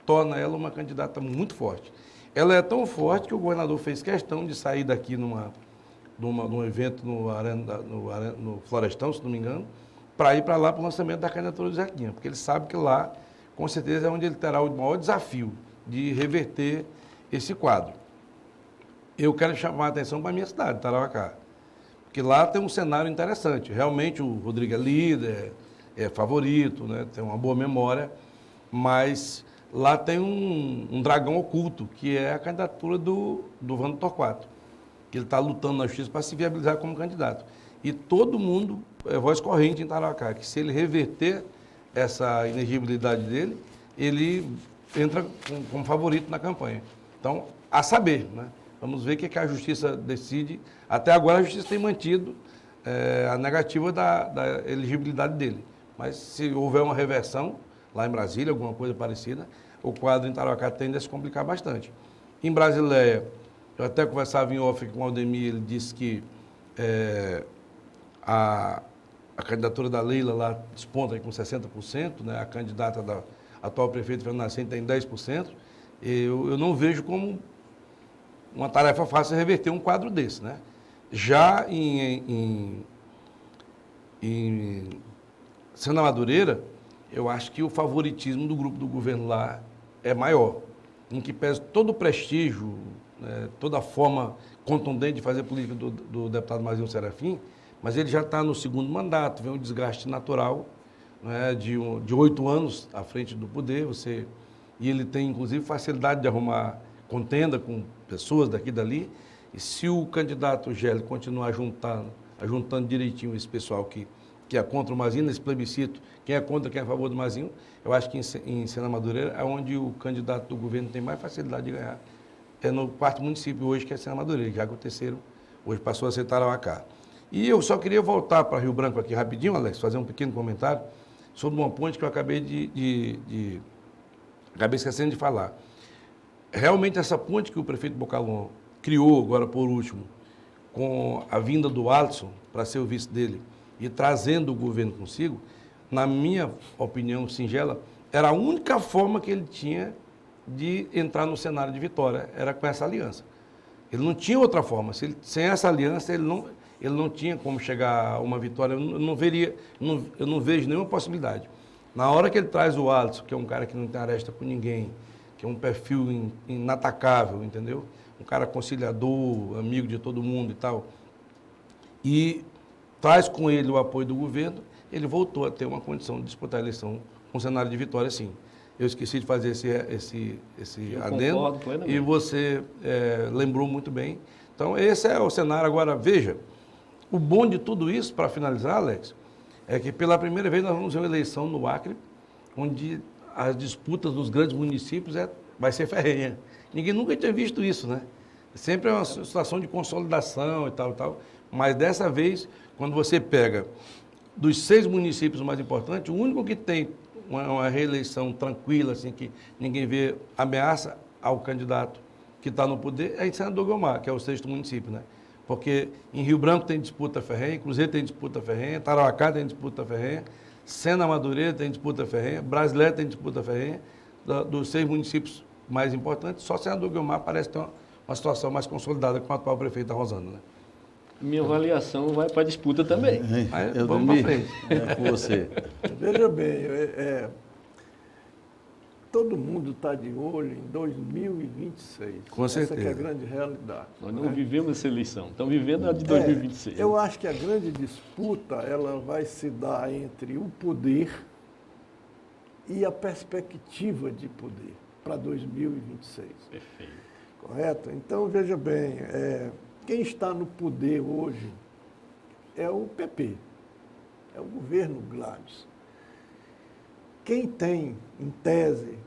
torna ela uma candidata muito forte. Ela é tão forte que o governador fez questão de sair daqui num evento no Florestão, se não me engano, para ir para lá para o lançamento da candidatura do Zequinha, porque ele sabe que lá, com certeza, é onde ele terá o maior desafio de reverter esse quadro. Eu quero chamar a atenção para a minha cidade, Tarauacá. Porque lá tem um cenário interessante. Realmente o Rodrigo é líder, é favorito, né? Tem uma boa memória, mas lá tem um dragão oculto, que é a candidatura do Vando Torquato, que ele está lutando na justiça para se viabilizar como candidato. E todo mundo é voz corrente em Tarauacá, que se ele reverter essa inegibilidade dele, ele entra como favorito na campanha. Então, a saber, né? Vamos ver o que a justiça decide. Até agora a justiça tem mantido a negativa da elegibilidade dele. Mas se houver uma reversão, lá em Brasília, alguma coisa parecida, o quadro em Tarauacá tende a se complicar bastante. Em Brasileia, eu até conversava em off com o Aldemir, ele disse que a candidatura da Leila lá desponta aí com 60%, né? A candidata da atual prefeita Fernando Nascente tem 10%. Eu não vejo como uma tarefa fácil reverter um quadro desse, né? Já em Sena Madureira, eu acho que o favoritismo do grupo do governo lá é maior, em que pese todo o prestígio, né, toda a forma contundente de fazer política do deputado Mazinho Serafim, mas ele já está no segundo mandato, vem um desgaste natural, né, de 8 anos à frente do poder, e ele tem, inclusive, facilidade de arrumar contenda com pessoas daqui e dali, e se o candidato Gélio continuar juntando direitinho esse pessoal que é contra o Mazinho, nesse plebiscito, quem é contra, quem é a favor do Mazinho, eu acho que em Sena Madureira é onde o candidato do governo tem mais facilidade de ganhar. É no quarto município hoje, que é Sena Madureira, já que o terceiro hoje passou a ser Tarauacá. E eu só queria voltar para Rio Branco aqui rapidinho, Alex, fazer um pequeno comentário sobre uma ponte que eu acabei acabei esquecendo de falar. Realmente essa ponte que o prefeito Bocalon criou agora por último, com a vinda do Alisson para ser o vice dele e trazendo o governo consigo, na minha opinião singela, era a única forma que ele tinha de entrar no cenário de vitória, era com essa aliança. Ele não tinha outra forma. Sem essa aliança, ele não tinha como chegar a uma vitória. Eu não vejo nenhuma possibilidade. Na hora que ele traz o Alisson, que é um cara que não tem aresta com ninguém, que é um perfil inatacável, entendeu? Um cara conciliador, amigo de todo mundo e tal, e traz com ele o apoio do governo, ele voltou a ter uma condição de disputar a eleição com um cenário de vitória, sim. Eu esqueci de fazer esse adendo e você lembrou muito bem. Então, esse é o cenário. Agora, veja, o bom de tudo isso, para finalizar, Alex, é que pela primeira vez nós vamos ver uma eleição no Acre, onde as disputas dos grandes municípios vai ser ferrenha. Ninguém nunca tinha visto isso, né? Sempre é uma situação de consolidação e tal, mas dessa vez, quando você pega dos 6 municípios mais importantes, o único que tem uma reeleição tranquila, assim, que ninguém vê ameaça ao candidato que está no poder, é em Senador Guiomar, que é o 6º município, né? Porque em Rio Branco tem disputa ferrenha, Cruzeiro tem disputa ferrenha, Tarauacá tem disputa ferrenha, Sena Madureira tem disputa ferrenha, Brasileia tem disputa ferrenha, dos 6 municípios mais importantes, só Senador Guiomar parece ter uma situação mais consolidada com o atual prefeito da Rosana, né? Minha avaliação vai para a disputa também. Vamos para frente. Com você. Veja bem, todo mundo está de olho em 2026. Com certeza. Essa que é a grande realidade. Nós não vivemos essa eleição, estamos vivendo a de 2026. Eu acho que a grande disputa ela vai se dar entre o poder e a perspectiva de poder para 2026. Perfeito. Correto? Então, veja bem, quem está no poder hoje é o PP, é o governo Gladys. Quem tem, em tese,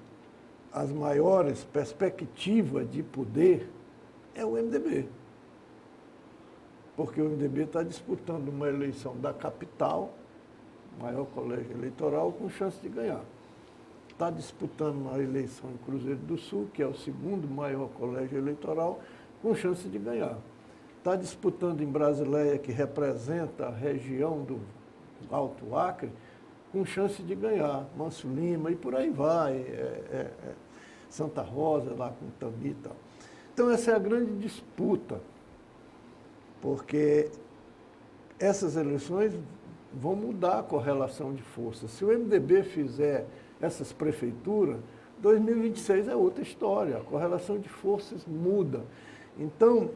as maiores perspectivas de poder é o MDB. Porque o MDB está disputando uma eleição da capital, maior colégio eleitoral, com chance de ganhar. Está disputando uma eleição em Cruzeiro do Sul, que é o 2º maior colégio eleitoral, com chance de ganhar. Está disputando em Brasileia, que representa a região do Alto Acre, com chance de ganhar. Manso Lima e por aí vai. Santa Rosa, lá com Tambi e tal. Então, essa é a grande disputa, porque essas eleições vão mudar a correlação de forças. Se o MDB fizer essas prefeituras, 2026 é outra história, a correlação de forças muda. Então,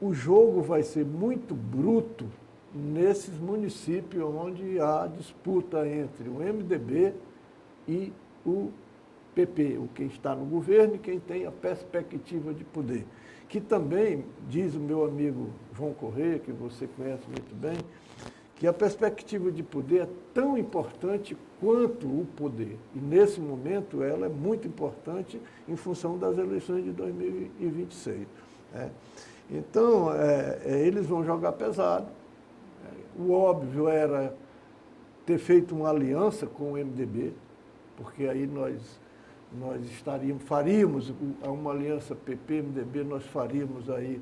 o jogo vai ser muito bruto nesses municípios onde há disputa entre o MDB e o PP, o quem está no governo e quem tem a perspectiva de poder. Que também, diz o meu amigo João Correia, que você conhece muito bem, que a perspectiva de poder é tão importante quanto o poder. E, nesse momento, ela é muito importante em função das eleições de 2026. Né? Então, eles vão jogar pesado. O óbvio era ter feito uma aliança com o MDB, porque aí nós faríamos uma aliança PP-MDB, nós faríamos aí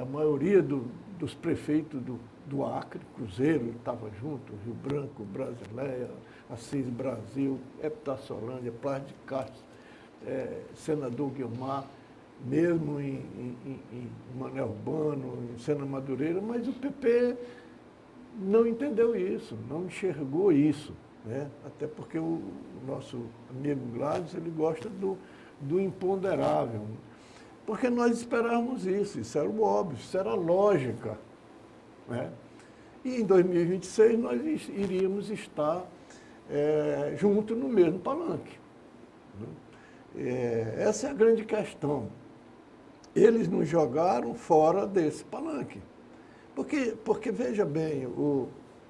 a maioria dos prefeitos do Acre, Cruzeiro estava junto, Rio Branco, Brasileia, Assis Brasil, Epitácio-Solândia, Paz de Castro, senador Guilmar, mesmo em Mané Urbano, em Sena Madureira, mas o PP não entendeu isso, não enxergou isso. Né? Até porque o nosso amigo Gladys, ele gosta do imponderável. Porque nós esperávamos isso era o óbvio, isso era a lógica. Né? E em 2026 nós iríamos estar juntos no mesmo palanque. Né? Essa é a grande questão. Eles nos jogaram fora desse palanque. Porque veja bem,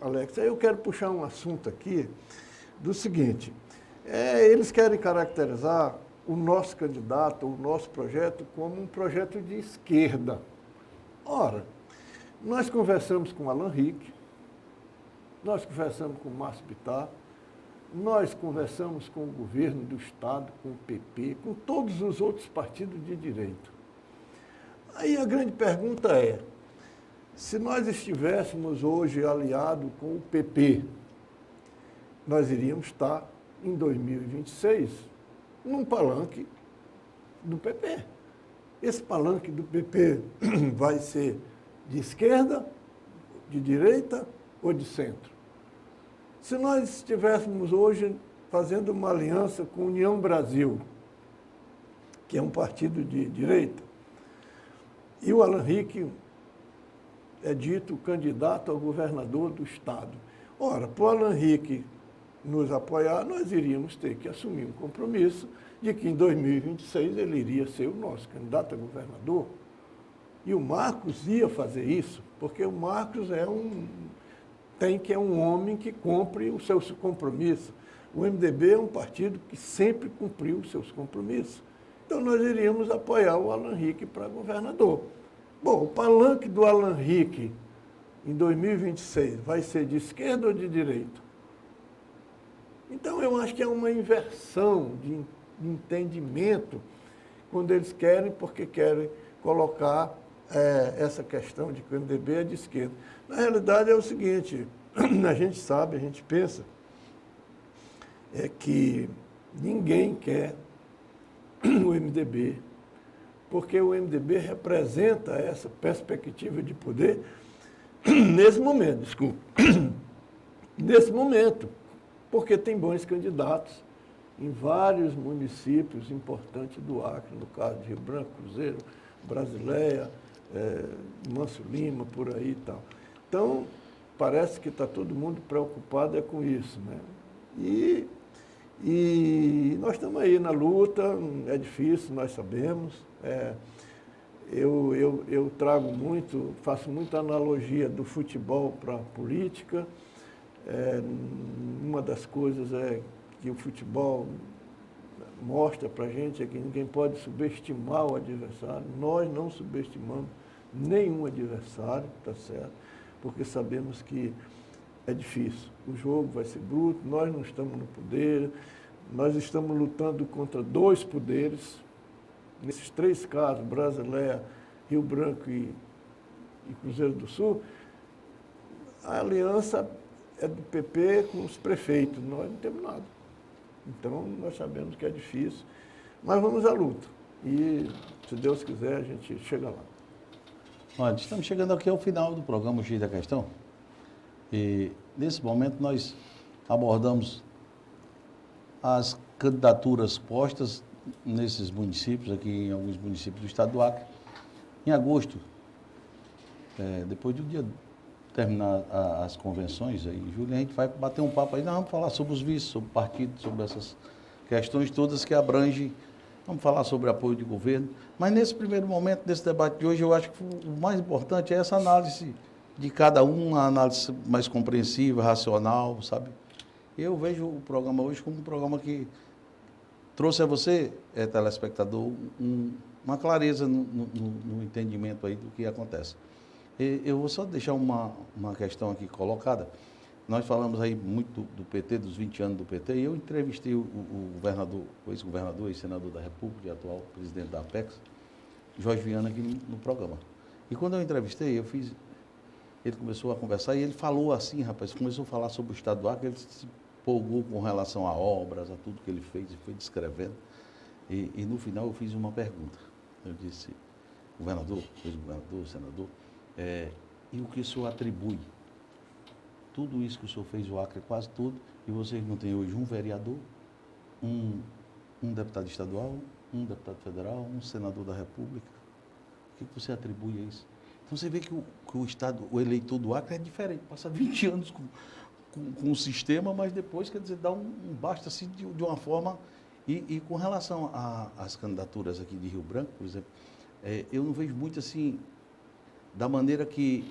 Alex, aí eu quero puxar um assunto aqui do seguinte, eles querem caracterizar o nosso candidato, o nosso projeto, como um projeto de esquerda. Ora, nós conversamos com Alan Rick, nós conversamos com o Márcio Bittar, nós conversamos com o governo do Estado, com o PP, com todos os outros partidos de direita. Aí a grande pergunta é, se nós estivéssemos hoje aliados com o PP, nós iríamos estar, em 2026, num palanque do PP. Esse palanque do PP vai ser de esquerda, de direita ou de centro? Se nós estivéssemos hoje fazendo uma aliança com a União Brasil, que é um partido de direita, e o Alan Rick é dito candidato ao governador do Estado. Ora, para o Alan Rick nos apoiar, nós iríamos ter que assumir um compromisso de que em 2026 ele iria ser o nosso candidato a governador. E o Marcos ia fazer isso, porque o Marcos tem que é um homem que cumpre os seus compromissos. O MDB é um partido que sempre cumpriu os seus compromissos. Então nós iríamos apoiar o Alan Rick para governador. Bom, o palanque do Alan Rick em 2026 vai ser de esquerda ou de direita? Então, eu acho que é uma inversão de entendimento quando eles querem, porque querem colocar essa questão de que o MDB é de esquerda. Na realidade, é o seguinte, a gente sabe, a gente pensa, que ninguém quer o MDB, porque o MDB representa essa perspectiva de poder nesse momento, desculpa, nesse momento, porque tem bons candidatos em vários municípios importantes do Acre, no caso de Rio Branco, Cruzeiro, Brasileia, Manso Lima, por aí e tal. Então, parece que está todo mundo preocupado com isso, né? E nós estamos aí na luta, é difícil, nós sabemos. Eu trago muito, faço muita analogia do futebol para a política. Uma das coisas que o futebol mostra para a gente é que ninguém pode subestimar o adversário. Nós não subestimamos nenhum adversário, tá certo? Porque sabemos que é difícil. O jogo vai ser bruto, nós não estamos no poder, nós estamos lutando contra dois poderes. Nesses três casos, Brasileia, Rio Branco e Cruzeiro do Sul, a aliança é do PP com os prefeitos, nós não temos nada. Então, nós sabemos que é difícil, mas vamos à luta. E, se Deus quiser, a gente chega lá. Olha, estamos chegando aqui ao final do programa O X da Questão. E, nesse momento, nós abordamos as candidaturas postas nesses municípios, aqui em alguns municípios do estado do Acre. Em agosto, depois do dia terminar as convenções aí, Júlio, a gente vai bater um papo aí, nós vamos falar sobre os vícios, sobre o partido, sobre essas questões todas que abrangem, vamos falar sobre apoio de governo, mas nesse primeiro momento desse debate de hoje, eu acho que o mais importante é essa análise de cada um, uma análise mais compreensiva, racional, sabe? Eu vejo o programa hoje como um programa que trouxe a você, telespectador, uma clareza no entendimento aí do que acontece. Eu vou só deixar uma questão aqui colocada. Nós falamos aí muito do PT, dos 20 anos do PT, e eu entrevistei o governador, o ex-governador e senador da República, e atual presidente da Apex, Jorge Viana, aqui no programa. E quando eu entrevistei, ele começou a conversar e ele falou assim, rapaz, começou a falar sobre o estado do Acre, ele se empolgou com relação a obras, a tudo que ele fez e foi descrevendo. E no final eu fiz uma pergunta. Eu disse, governador, ex-governador, senador, e o que o senhor atribui? Tudo isso que o senhor fez, o Acre quase tudo, e vocês não têm hoje um vereador, um deputado estadual, um deputado federal, um senador da República. O que você atribui a isso? Então você vê que o Estado, o eleitor do Acre é diferente, passa 20 anos com o sistema, mas depois, quer dizer, dá um basta assim de uma forma. E com relação às candidaturas aqui de Rio Branco, por exemplo, eu não vejo muito assim, da maneira que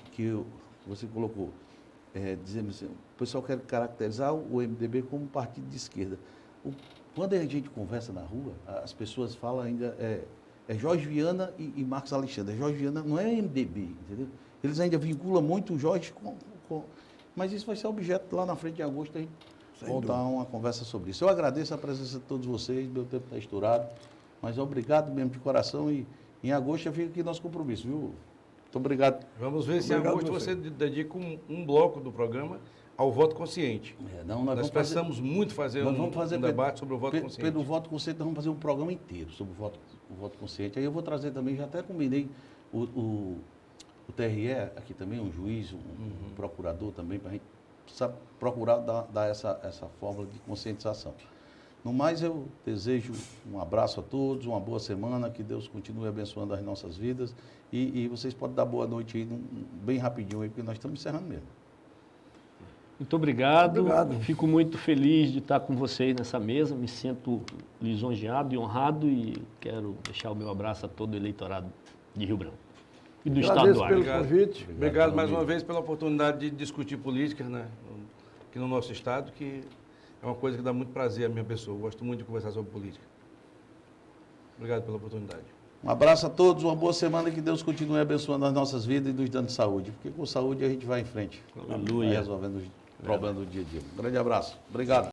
você colocou, dizendo assim, o pessoal quer caracterizar o MDB como um partido de esquerda. Quando a gente conversa na rua, as pessoas falam ainda, Jorge Viana e Marcos Alexandre. Jorge Viana não é MDB, entendeu? Eles ainda vinculam muito o Jorge com... Mas isso vai ser objeto lá na frente de agosto, a gente voltar a uma conversa sobre isso. Eu agradeço a presença de todos vocês, meu tempo está estourado, mas obrigado mesmo de coração e em agosto já fica aqui nosso compromisso, viu? Muito obrigado. Vamos ver se em agosto você dedica um bloco do programa ao voto consciente. Nós precisamos muito fazer um debate sobre o voto consciente. Pelo voto consciente, nós vamos fazer um programa inteiro sobre o voto consciente. Aí eu vou trazer também, já até combinei o TRE aqui também, um juiz, um procurador também, para a gente procurar dar essa fórmula de conscientização. No mais, eu desejo um abraço a todos, uma boa semana, que Deus continue abençoando as nossas vidas e vocês podem dar boa noite aí, bem rapidinho aí, porque nós estamos encerrando mesmo. Muito obrigado. Fico muito feliz de estar com vocês nessa mesa, me sinto lisonjeado e honrado e quero deixar o meu abraço a todo o eleitorado de Rio Branco e do estado do Acre. Pelo convite. Obrigado mais uma vez pela oportunidade de discutir política, né, aqui no nosso estado, que é uma coisa que dá muito prazer à minha pessoa. Eu gosto muito de conversar sobre política. Obrigado pela oportunidade. Um abraço a todos, uma boa semana, que Deus continue abençoando as nossas vidas e nos dando saúde, porque com saúde a gente vai em frente. Aleluia. Vai resolvendo os problemas do dia a dia. Um grande abraço. Obrigado.